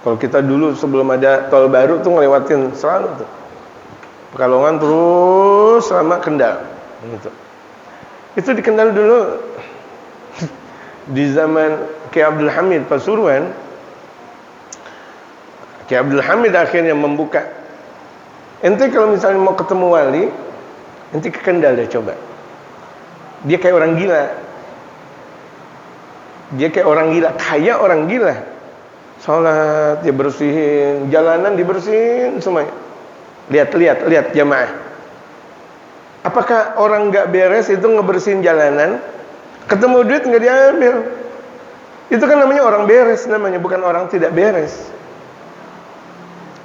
kalau kita dulu sebelum ada tol baru tuh ngelewatin selalu tuh Pekalongan terus sama Kendal, gitu. Itu di Kendal dulu di zaman Kiai Abdul Hamid Pasuruan. Kiai Abdul Hamid akhirnya membuka. Ente kalau misalnya mau ketemu wali, ente ke Kendal deh coba. Dia kayak orang gila. Kayak orang gila. Salat dia bersihin, jalanan dibersihin semuanya. Lihat jamaah. Apakah orang nggak beres itu ngebersihin jalanan? Ketemu duit nggak diambil. Itu kan namanya orang beres namanya, bukan orang tidak beres.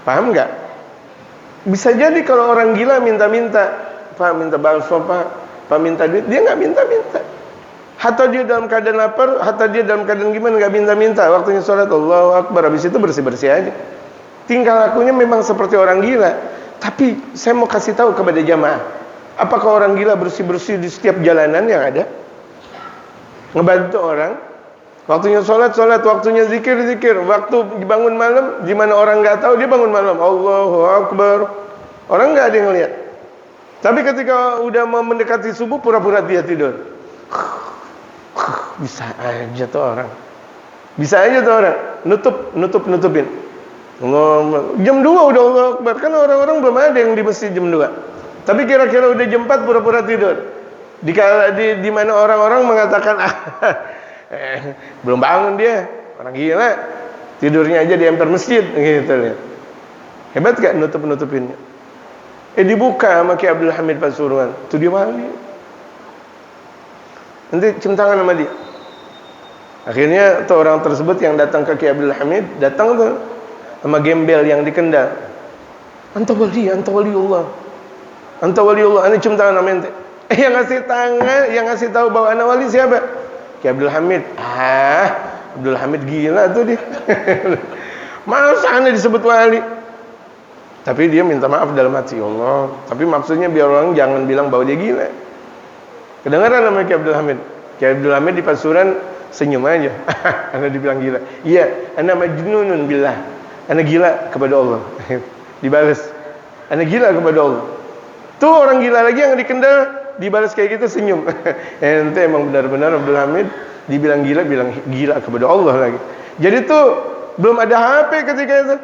Paham nggak? Bisa jadi kalau orang gila minta-minta, Pak minta bakso, Pak minta duit, dia nggak minta-minta. Hatta dia dalam keadaan lapar, hatta dia dalam keadaan gimana nggak minta-minta. Waktunya sholat Allahu Akbar, habis itu bersih-bersih aja. Tingkah lakunya memang seperti orang gila. Tapi saya mau kasih tahu kepada jamaah, apakah orang gila bersih-bersih di setiap jalanan yang ada? Ngebantu orang. Waktunya sholat, waktunya zikir. Waktu bangun malam, di mana orang nggak tahu dia bangun malam, Allahu Akbar. Orang nggak ada yang lihat. Tapi ketika udah mau mendekati subuh, pura-pura dia tidur. Bisa aja tuh orang. Nutupin. Jam 2 udah Allah Akbar. Kan orang-orang belum ada yang di masjid jam 2. Tapi kira-kira udah jam 4 pura-pura tidur. Di mana orang-orang mengatakan belum bangun dia, orang gila. Tidurnya aja di emper masjid gitu lihat. Hebat gak nutup-nutupinnya? Dibuka sama Ki Abdul Hamid Pasuruan. Itu dia wali. Nanti cium tangan sama dia. Akhirnya tuh orang tersebut yang datang ke Ki Abdul Hamid, datang tuh sama gembel yang di Kendal. Anta waliullah. Anta waliullah. Ini cium tangan sama ente. Yang ngasih tangan, yang ngasih tahu bahwa anak wali siapa? Ki Abdul Hamid. Abdul Hamid gila tuh dia. Masa anda disebut wali? Tapi dia minta maaf dalam hati, Allah. Tapi maksudnya biar orang jangan bilang bahwa dia gila. Kedengaran nama Ki Abdul Hamid. Ki Abdul Hamid di Pasuruan senyum aja. Anda dibilang gila. Iya, ana majnunun billah. Ana gila kepada Allah. Dibalas. Ana gila kepada Allah. Tuh orang gila lagi yang di Kendal dibalas kayak gitu senyum. Ente emang benar-benar Abdul Hamid dibilang gila, bilang gila kepada Allah lagi. Jadi tuh belum ada HP ketika itu.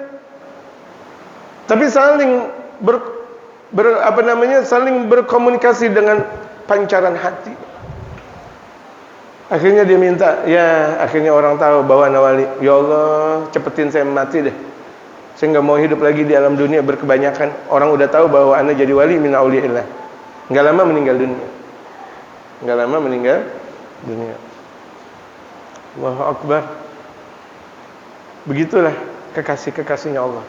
Tapi saling saling berkomunikasi dengan pancaran hati. Akhirnya dia minta, ya akhirnya orang tahu bahwa anak wali. Ya Allah, cepetin saya mati deh. Saya nggak mau hidup lagi di alam dunia berkebanyakan. Orang udah tahu bahwa anak jadi wali min auliillah. Nggak lama meninggal dunia. Nggak lama meninggal dunia. Allahu Akbar. Begitulah kekasih-kekasihnya Allah.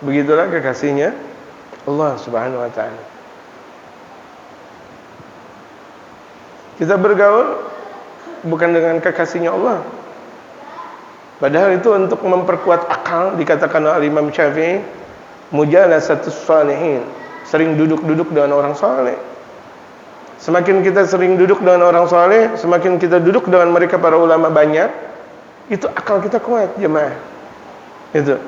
Begitulah kekasihnya Allah Subhanahu wa taala. Kita bergaul bukan dengan kekasihnya Allah. Padahal itu untuk memperkuat akal, dikatakan oleh Imam Syafi'i, mujalasatus shalihin, sering duduk-duduk dengan orang saleh. Semakin kita sering duduk dengan orang saleh, semakin kita duduk dengan mereka para ulama banyak, itu akal kita kuat, jemaah. Itu.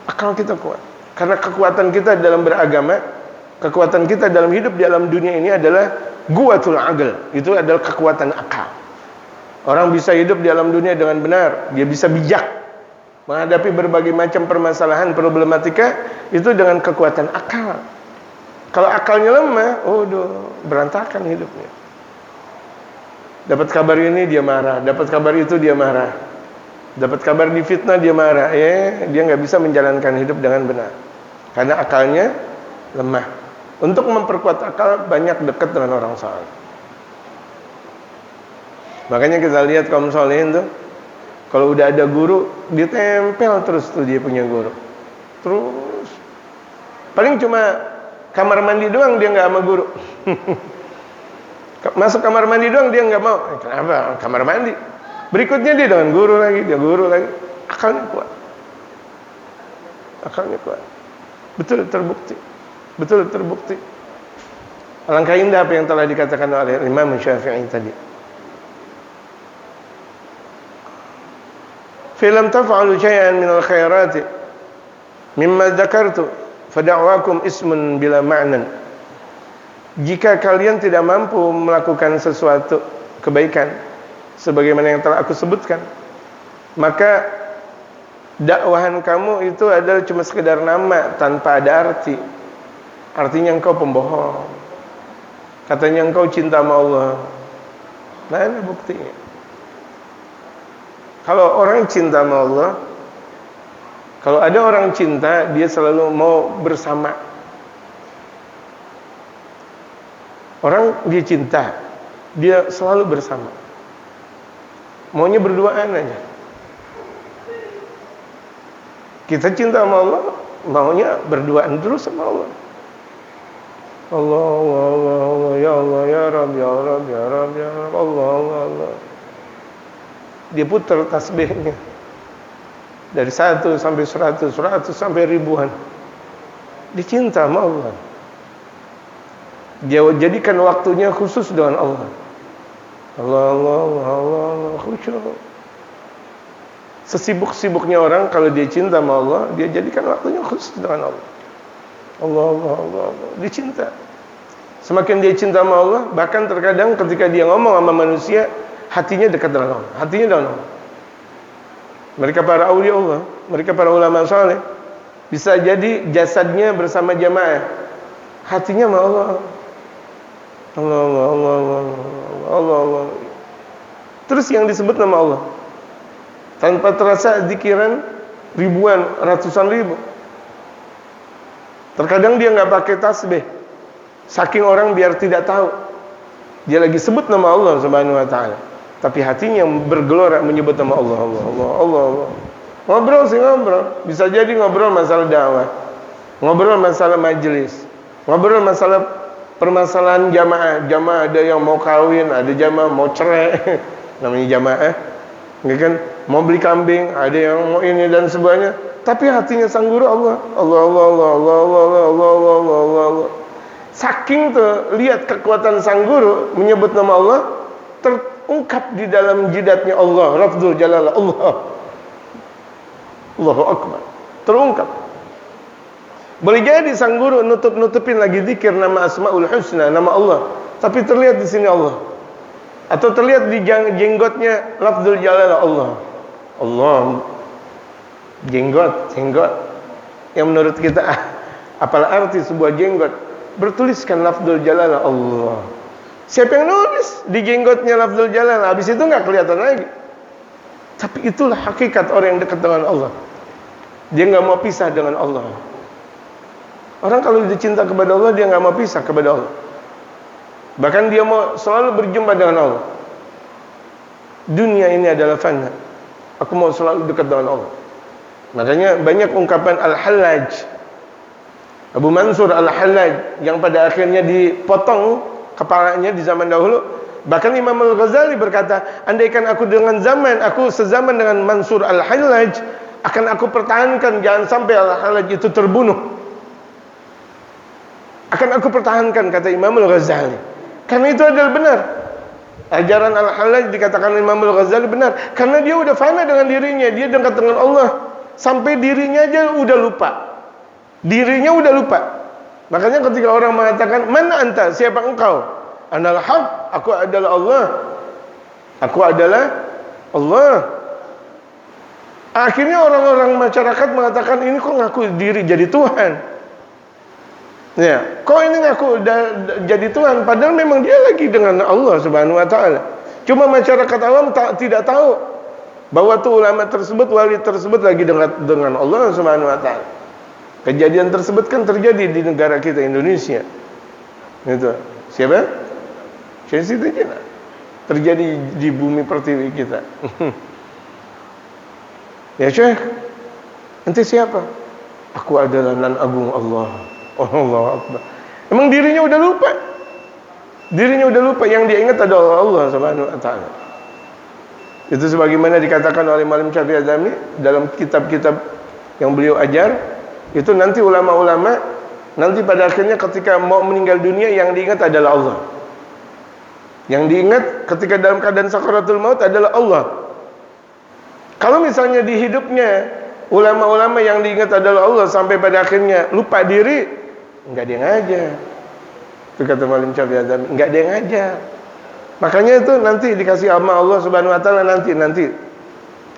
Akal kita kuat. Karena kekuatan kita dalam beragama, kekuatan kita dalam hidup di alam dunia ini adalah guwatul aql. Itu adalah kekuatan akal. Orang bisa hidup di alam dunia dengan benar, dia bisa bijak menghadapi berbagai macam permasalahan, problematika itu dengan kekuatan akal. Kalau akalnya lemah, berantakan hidupnya. Dapat kabar ini dia marah, dapat kabar itu dia marah. Dapat kabar difitnah dia marah, dia nggak bisa menjalankan hidup dengan benar karena akalnya lemah. Untuk memperkuat akal banyak dekat dengan orang saleh. Makanya kita lihat kaum salihin tuh, kalau udah ada guru, dia tempel terus tuh dia punya guru. Terus paling cuma kamar mandi doang dia nggak sama guru. Masuk kamar mandi doang dia nggak mau. Kenapa? Kamar mandi. Berikutnya dia dengan guru lagi, dia guru lagi. Akalnya kuat. Akalnya kuat. Betul terbukti. Betul terbukti. Alangkah indah apa yang telah dikatakan oleh Imam Syafi'i tadi. Falam taf'alu syai'an minal khairati mimma dzakartu fada'wakum ismun bila ma'nan. Jika kalian tidak mampu melakukan sesuatu kebaikan sebagaimana yang telah aku sebutkan, maka dakwahan kamu itu adalah cuma sekedar nama tanpa ada arti. Artinya engkau pembohong. Katanya engkau cinta sama Allah. Mana buktinya? Kalau orang cinta sama Allah, kalau ada orang cinta, dia selalu mau bersama. Orang dia cinta, dia selalu bersama. Maunya berduaan aja. Kita cinta sama Allah, maunya berduaan terus sama Allah. Allah, Allah, Allah, Allah, ya Allah, ya Rabb, ya Rabb, ya Rabb, ya Rabb, Allah, Allah, Allah. Dia putar tasbihnya dari 1 sampai 100, 100 sampai ribuan. Dia cinta sama Allah. Dia jadikan waktunya khusus dengan Allah. Allah, Allah, Allah, Allah, Allah, khusyuk. Sesibuk-sibuknya orang kalau dia cinta sama Allah, dia jadikan waktunya khusus dengan Allah. Allah, Allah, Allah, Allah. Dia cinta. Semakin dia cinta sama Allah, bahkan terkadang ketika dia ngomong sama manusia, hatinya dekat dengan Allah. Hatinya dengan Allah. mereka para aulia Allah, mereka para ulama saleh, bisa jadi jasadnya bersama jamaah, hatinya sama Allah. Allah, Allah, Allah, Allah, Allah, Allah. Terus yang disebut nama Allah, tanpa terasa zikiran ribuan, ratusan ribu. Terkadang dia nggak pakai tasbih, saking orang biar tidak tahu dia lagi sebut nama Allah Subhanahu wa taala, tapi hatinya bergelora menyebut nama Allah, Allah, Allah, Allah, Allah. Ngobrol sih ngobrol, bisa jadi ngobrol masalah dakwah, ngobrol masalah majelis, ngobrol masalah permasalahan jamaah ada yang mau kawin, ada jamaah mau cerai, namanya jamaah, ya kan? Mau beli kambing, ada yang mau ini dan sebagainya. Tapi hatinya sang guru Allah, Allah, Allah, Allah, Allah, Allah, Allah, Allah, Allah, Allah, Allah. Saking tuh lihat kekuatan sang guru menyebut nama Allah, terungkap di dalam jidatnya Allah, Rabbul Jalal, Allah, Allahu Akbar, terungkap. Boleh jadi sang guru nutupin lagi zikir nama Asmaul Husna, nama Allah, tapi terlihat di sini Allah, atau terlihat di jenggotnya Rabbul Jalal, Allah, Allah, jenggot yang menurut kita apalah arti sebuah jenggot, bertuliskan lafzul jalal Allah. Siapa yang nulis di jenggotnya lafzul jalal? Habis itu nggak kelihatan lagi. Tapi itulah hakikat orang yang dekat dengan Allah. Dia nggak mau pisah dengan Allah. Orang kalau dia cinta kepada Allah, dia nggak mau pisah kepada Allah. Bahkan dia mau selalu berjumpa dengan Allah. Dunia ini adalah fana. Aku mau selalu dekat dengan Allah. Makanya banyak ungkapan Al-Hallaj, Abu Mansur Al-Hallaj, yang pada akhirnya dipotong kepalanya di zaman dahulu. Bahkan Imam Al-Ghazali berkata, andaikan aku sezaman dengan Mansur Al-Hallaj, akan aku pertahankan jangan sampai Al-Hallaj itu terbunuh. Akan aku pertahankan, kata Imam Al-Ghazali. Karena itu adalah benar. Ajaran Al-Hallaj dikatakan Imam Al-Ghazali benar, karena dia udah fana dengan dirinya, dia dekat dengan Allah sampai dirinya aja udah lupa. Dirinya udah lupa. Makanya ketika orang mengatakan, "Man anta?" Siapa engkau? Anal haq, aku adalah Allah. Aku adalah Allah. Akhirnya orang-orang masyarakat mengatakan, ini kok ngaku diri jadi Tuhan. Ya, kok ini ngaku jadi Tuhan, padahal memang dia lagi dengan Allah Subhanahu wa taala. Cuma masyarakat awam tidak tahu bahwa tuh ulama tersebut, wali tersebut lagi dengan Allah Subhanahu wa taala. Kejadian tersebut kan terjadi di negara kita Indonesia. Gitu. Siapa? Syekh Jina. Terjadi di bumi pertiwi kita. Ya Syekh, ente siapa? Aku adalah nan agung Allah. Oh, Allah Akbar. Emang dirinya udah lupa. Dirinya udah lupa, yang dia ingat adalah Allah Subhanahu wa taala. Itu sebagaimana dikatakan oleh Malim Syafi'i Azami dalam kitab-kitab yang beliau ajar. Itu nanti ulama-ulama nanti pada akhirnya ketika mau meninggal dunia, yang diingat adalah Allah. Yang diingat ketika dalam keadaan sakaratul maut adalah Allah. Kalau misalnya di hidupnya ulama-ulama yang diingat adalah Allah sampai pada akhirnya lupa diri, enggak ada yang ngajar. Itu kata Malim Syafi'i Azami, enggak ada yang ngajar. Makanya itu nanti dikasih sama Allah Subhanahu wa taala, nanti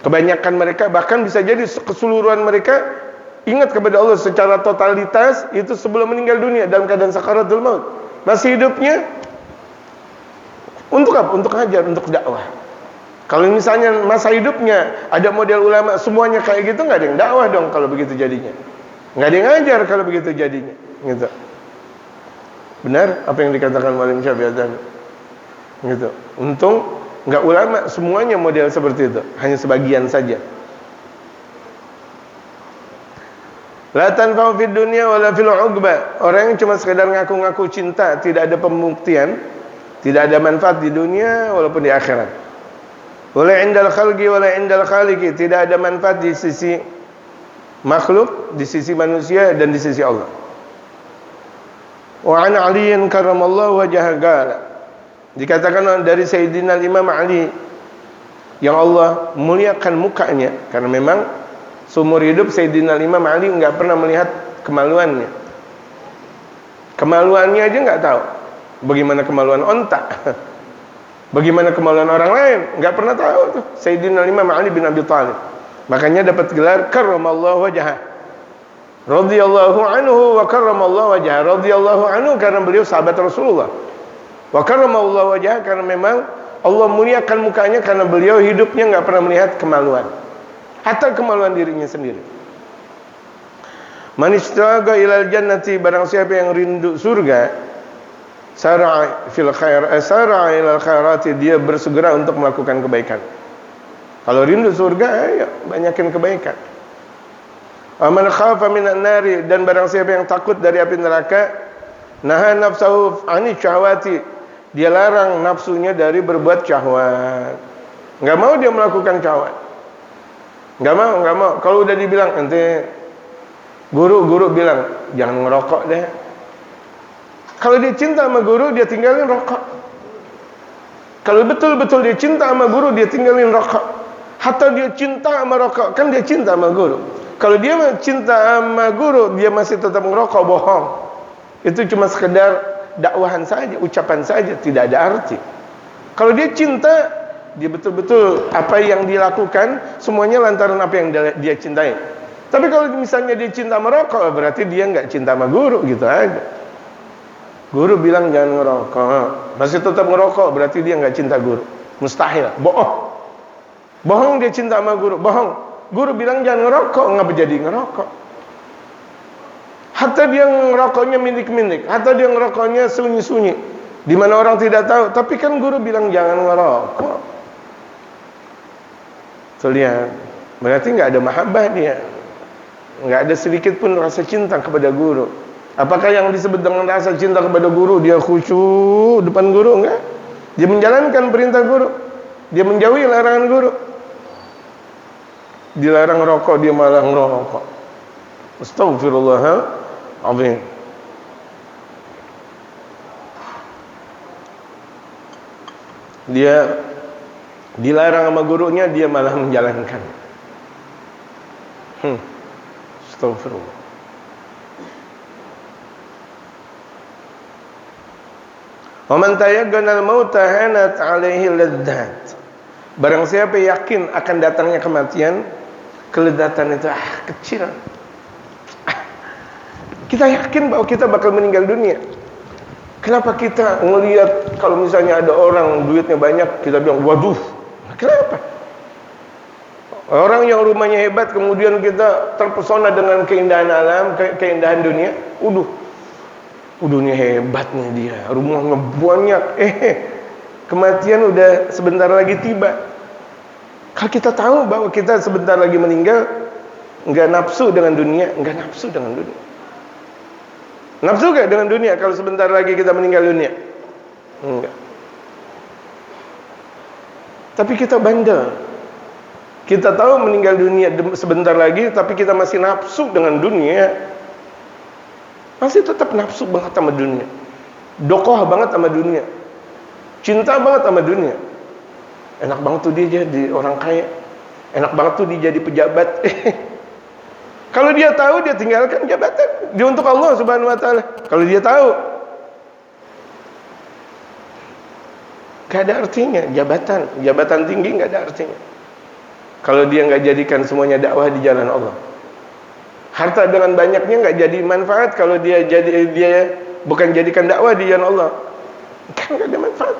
kebanyakan mereka, bahkan bisa jadi keseluruhan mereka ingat kepada Allah secara totalitas itu sebelum meninggal dunia dalam keadaan sakaratul maut. Masih hidupnya untuk apa? Untuk ngajar, untuk dakwah. Kalau misalnya masa hidupnya ada model ulama semuanya kayak gitu, nggak ada yang dakwah dong kalau begitu jadinya. Nggak ada yang ngajar kalau begitu jadinya. Gitu. Benar apa yang dikatakan Malim Syafi'i Azami. Gitu. Untung nggak ulama semuanya model seperti itu, hanya sebagian saja. La tanfa'u fid dunya wala fil 'uqba. Orang yang cuma sekedar ngaku-ngaku cinta, tidak ada pembuktian, tidak ada manfaat di dunia walaupun di akhirat. Wala 'indal khalqi wala 'indal khaliqi, tidak ada manfaat di sisi makhluk, di sisi manusia dan di sisi Allah. Wa 'an 'aliyin karramallahu wajhahu. Dikatakan dari Sayyidina Imam Ali yang Allah muliakan mukanya, karena memang seumur hidup Sayyidina Imam Ali enggak pernah melihat kemaluannya. Kemaluannya aja enggak tahu. Bagaimana kemaluan onta? Bagaimana kemaluan orang lain? Enggak pernah tahu tuh Sayyidina Imam Ali bin Abi Thalib. Makanya dapat gelar karramallahu wajhah. Radhiyallahu anhu wa karramallahu wajhah. Radhiyallahu anhu karena beliau sahabat Rasulullah. Wa karramallahu wajhah karena memang Allah muliakan mukanya karena beliau hidupnya enggak pernah melihat kemaluan. Hatta kemaluan dirinya sendiri. Man istaga ilal jannati, barang siapa yang rindu surga, sar'a fil khair, sar'a ilal khairati, dia bersegera untuk melakukan kebaikan. Kalau rindu surga, ya banyakin kebaikan. Man khafa minan nari, dan barang siapa yang takut dari api neraka, naha nafsahu ani syahwati, dia larang nafsunya dari berbuat syahwat. Enggak mau dia melakukan syahwat. Enggak mau. Kalau udah dibilang ente guru bilang jangan ngerokok deh. Kalau dia cinta sama guru, dia tinggalin rokok. Kalau betul-betul dia cinta sama guru, dia tinggalin rokok. Hatta dia cinta sama rokok, kan dia cinta sama guru. Kalau dia cinta sama guru, dia masih tetap ngerokok, bohong. Itu cuma sekedar dakwahan saja, ucapan saja, tidak ada arti. Kalau dia cinta, dia betul-betul apa yang dilakukan semuanya lantaran apa yang dia cintai. Tapi kalau misalnya dia cinta merokok, berarti dia nggak cinta sama guru, gitu aja. Guru bilang jangan ngerokok, masih tetap ngerokok, berarti dia nggak cinta guru. Mustahil, bohong dia cinta sama guru, bohong. Guru bilang jangan ngerokok, nggak jadi ngerokok. Hatta dia ngerokoknya mindik-mindik, hatta dia ngerokoknya sunyi-sunyi, di mana orang tidak tahu. Tapi kan guru bilang jangan ngerokok. Tuh lihat, berarti nggak ada mahabbah dia. Enggak ada sedikit pun rasa cinta kepada guru. Apakah yang disebut dengan rasa cinta kepada guru dia khusyuk depan guru? Enggak. Dia menjalankan perintah guru. Dia menjauhi larangan guru. Dilarang rokok, dia malah ngerokok. Astagfirullahaladzim. Dia dilarang sama gurunya, dia malah menjalankan. Astagfirullah. Wa man tayaggana al-mauta hanat 'alaihi ladzat. Barang siapa yakin akan datangnya kematian, keledatan itu kecil. Kita yakin bahwa kita bakal meninggal dunia. Kenapa kita ngelihat kalau misalnya ada orang duitnya banyak, kita bilang waduh. Kenapa? Orang yang rumahnya hebat, kemudian kita terpesona dengan keindahan alam, keindahan dunia. Dunia hebatnya dia, rumahnya banyak. Kematian udah sebentar lagi tiba. Kalau kita tahu bahwa kita sebentar lagi meninggal, enggak nafsu dengan dunia, Nafsu gak dengan dunia kalau sebentar lagi kita meninggal dunia? Enggak. Tapi kita bandel. Kita tahu meninggal dunia sebentar lagi, tapi kita masih nafsu dengan dunia. Masih tetap nafsu banget sama dunia. Dokoh banget sama dunia. Cinta banget sama dunia. Enak banget tuh dia jadi orang kaya. Enak banget tuh dia jadi pejabat. Kalau dia tahu, dia tinggalkan jabatan. Dia untuk Allah Subhanahu wa taala. Kalau dia tahu, gak ada artinya jabatan tinggi gak ada artinya kalau dia nggak jadikan semuanya dakwah di jalan Allah. Harta dengan banyaknya nggak jadi manfaat kalau dia bukan jadikan dakwah di jalan Allah. Kan nggak ada manfaat.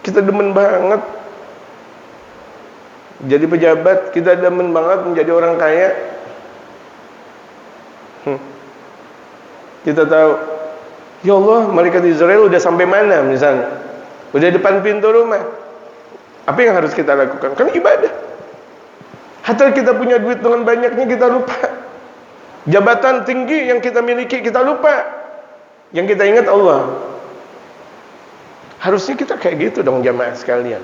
Kita demen banget jadi pejabat, kita demen banget menjadi orang kaya. Kita tahu, ya Allah, malaikat Israel udah sampai mana misalnya, udah depan pintu rumah. Apa yang harus kita lakukan? Kan ibadah. Hatta kita punya duit dengan banyaknya, kita lupa. Jabatan tinggi yang kita miliki, kita lupa. Yang kita ingat Allah. Harusnya kita kayak gitu dong jamaah sekalian.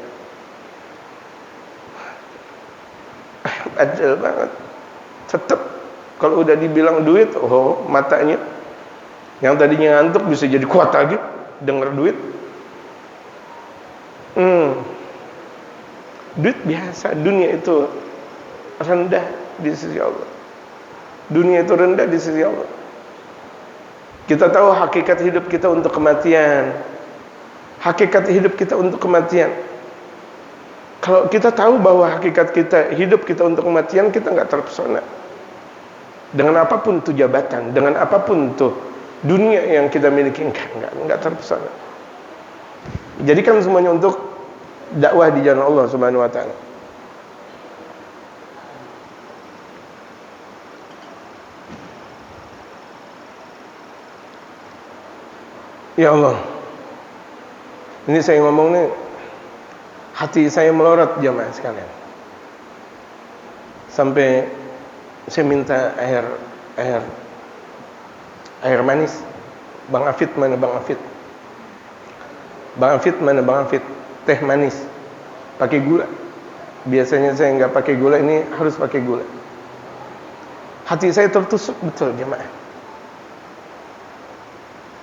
Adil banget. Tetap kalau udah dibilang duit, matanya yang tadinya ngantuk bisa jadi kuat lagi dengar duit. Duit biasa, dunia itu rendah di sisi Allah. Dunia itu rendah di sisi Allah. Kita tahu hakikat hidup kita untuk kematian. Hakikat hidup kita untuk kematian. Kalau kita tahu bahwa hakikat kita, hidup kita untuk kematian, kita nggak terpesona. Dengan apapun itu jabatan, dengan apapun itu dunia yang kita miliki, nggak terpesona. Jadikan semuanya untuk dakwah di jalan Allah Subhanahu wa taala. Ya Allah, ini saya ngomong nih, hati saya melorot jamaah sekalian. Sampai saya minta air manis. Bang Afid mana Bang Afid? Bang Afid mana Bang Afid? Teh manis, pakai gula. Biasanya saya nggak pakai gula, ini harus pakai gula. Hati saya tertusuk betul jemaah.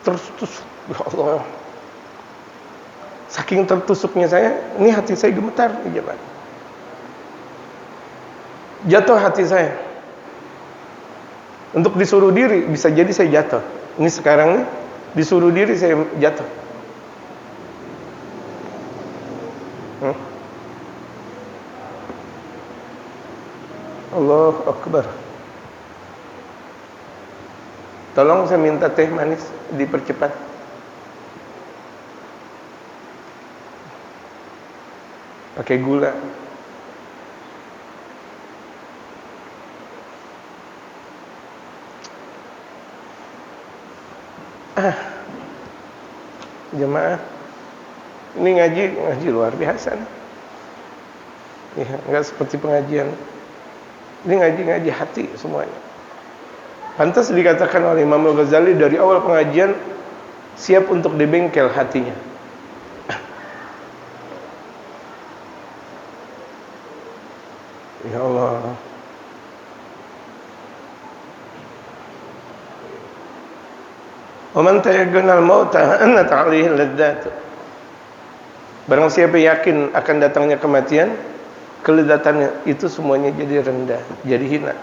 Tertusuk, ya Allah. Saking tertusuknya saya, ini hati saya gemetar jemaah. Jatuh hati saya. Untuk disuruh diri, bisa jadi saya jatuh. Ini sekarang nih, disuruh diri saya jatuh. Allahu Akbar. Tolong saya minta teh manis dipercepat. Pakai gula. Jemaah, ini ngaji luar biasa nih. Ya, enggak seperti pengajian. Ini ngaji hati semuanya. Pantas dikatakan oleh Imam Al-Ghazali dari awal pengajian siap untuk dibengkel hatinya. Ya Allah. Waman tayaqqanal mauta anna ta'alihi ladzat. Barang siapa yakin akan datangnya kematian, kelezatannya itu semuanya jadi rendah, jadi hina.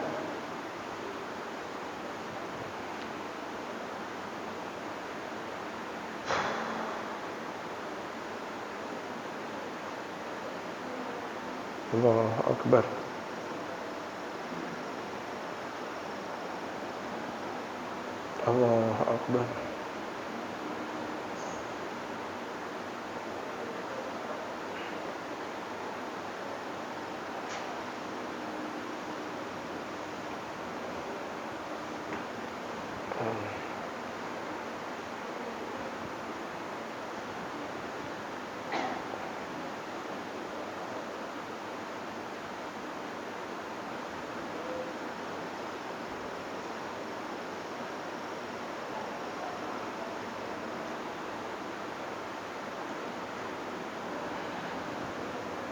Allahu Akbar. Allahu Akbar.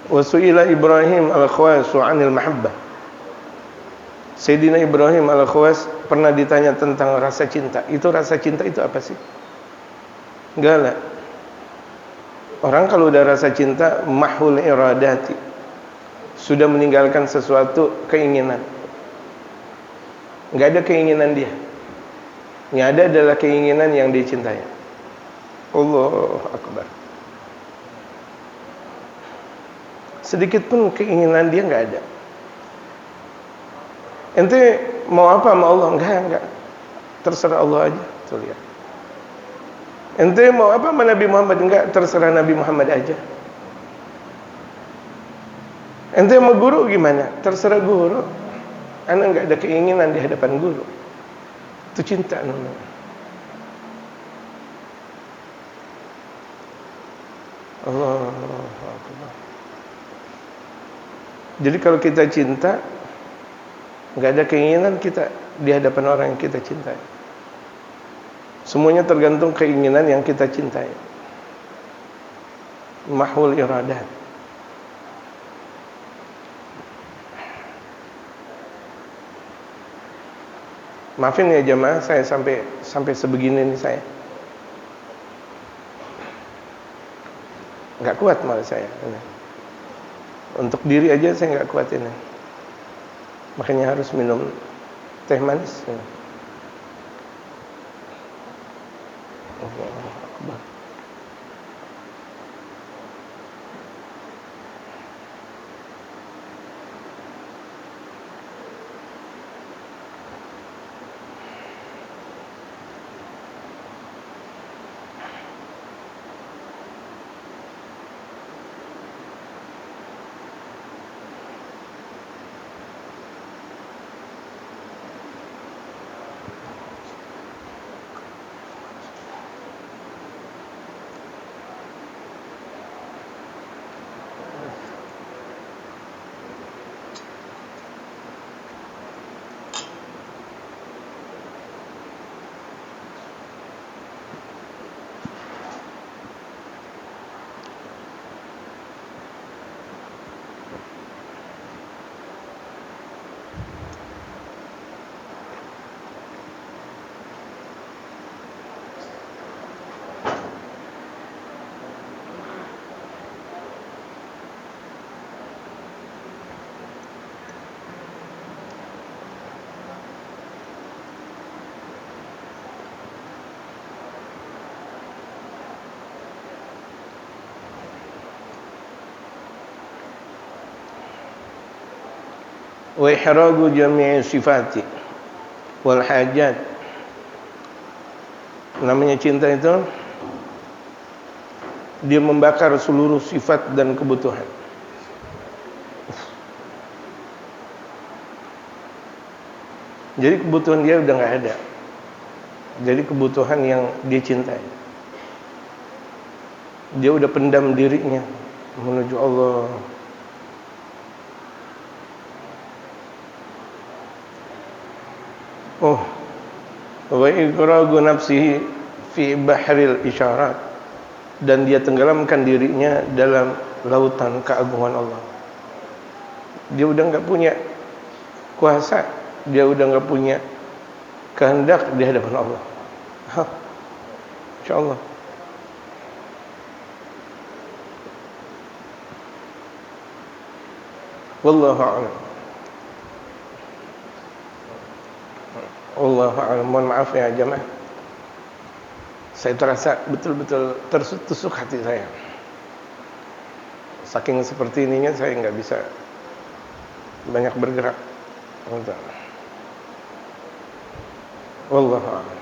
Wasu'ila Ibrahim al-Khawas 'anil mahabbah. Sayyidina Ibrahim al-Khawas pernah ditanya tentang rasa cinta. Itu rasa cinta itu apa sih? Enggak lah. Orang kalau udah rasa cinta, mahul iradati, sudah meninggalkan sesuatu keinginan. Enggak ada keinginan dia. Yang ada adalah keinginan yang dicintai. Allahu Akbar. Sedikit pun keinginan dia enggak ada. Ente mau apa sama Allah? Enggak. Terserah Allah aja. Tuh lihat. Ente mau apa sama Nabi Muhammad? Enggak, terserah Nabi Muhammad aja. Ente mau guru gimana? Terserah guru. Ana enggak ada keinginan di hadapan guru. Itu cinta namanya. Allahu Akbar. Jadi kalau kita cinta, enggak ada keinginan kita di hadapan orang yang kita cintai. Semuanya tergantung keinginan yang kita cintai. Mahul iradat. Maafin ya jemaah, saya sampai sebegini nih saya. Enggak kuat malah saya. Untuk diri aja saya enggak kuat ini. Makanya harus minum teh manis. Allahu Akbar. wa ihragu jami'i sifati wal hajat. Namanya cinta itu dia membakar seluruh sifat dan kebutuhan. Jadi kebutuhan dia udah nggak ada. Jadi kebutuhan yang dia cintai, dia udah pendam dirinya menuju Allah. Oh, wa iqragu nafsihi fi bahril isyarat, dan dia tenggelamkan dirinya dalam lautan keagungan Allah. Dia udah nggak punya kuasa, dia udah nggak punya kehendak di hadapan Allah. Insyaallah. Wallahu a'lam. Wallahu a'lam. Mohon maaf ya jemaah. Saya terasa betul-betul tertusuk hati saya. Saking seperti ininya saya nggak bisa banyak bergerak. Wallahu a'lam.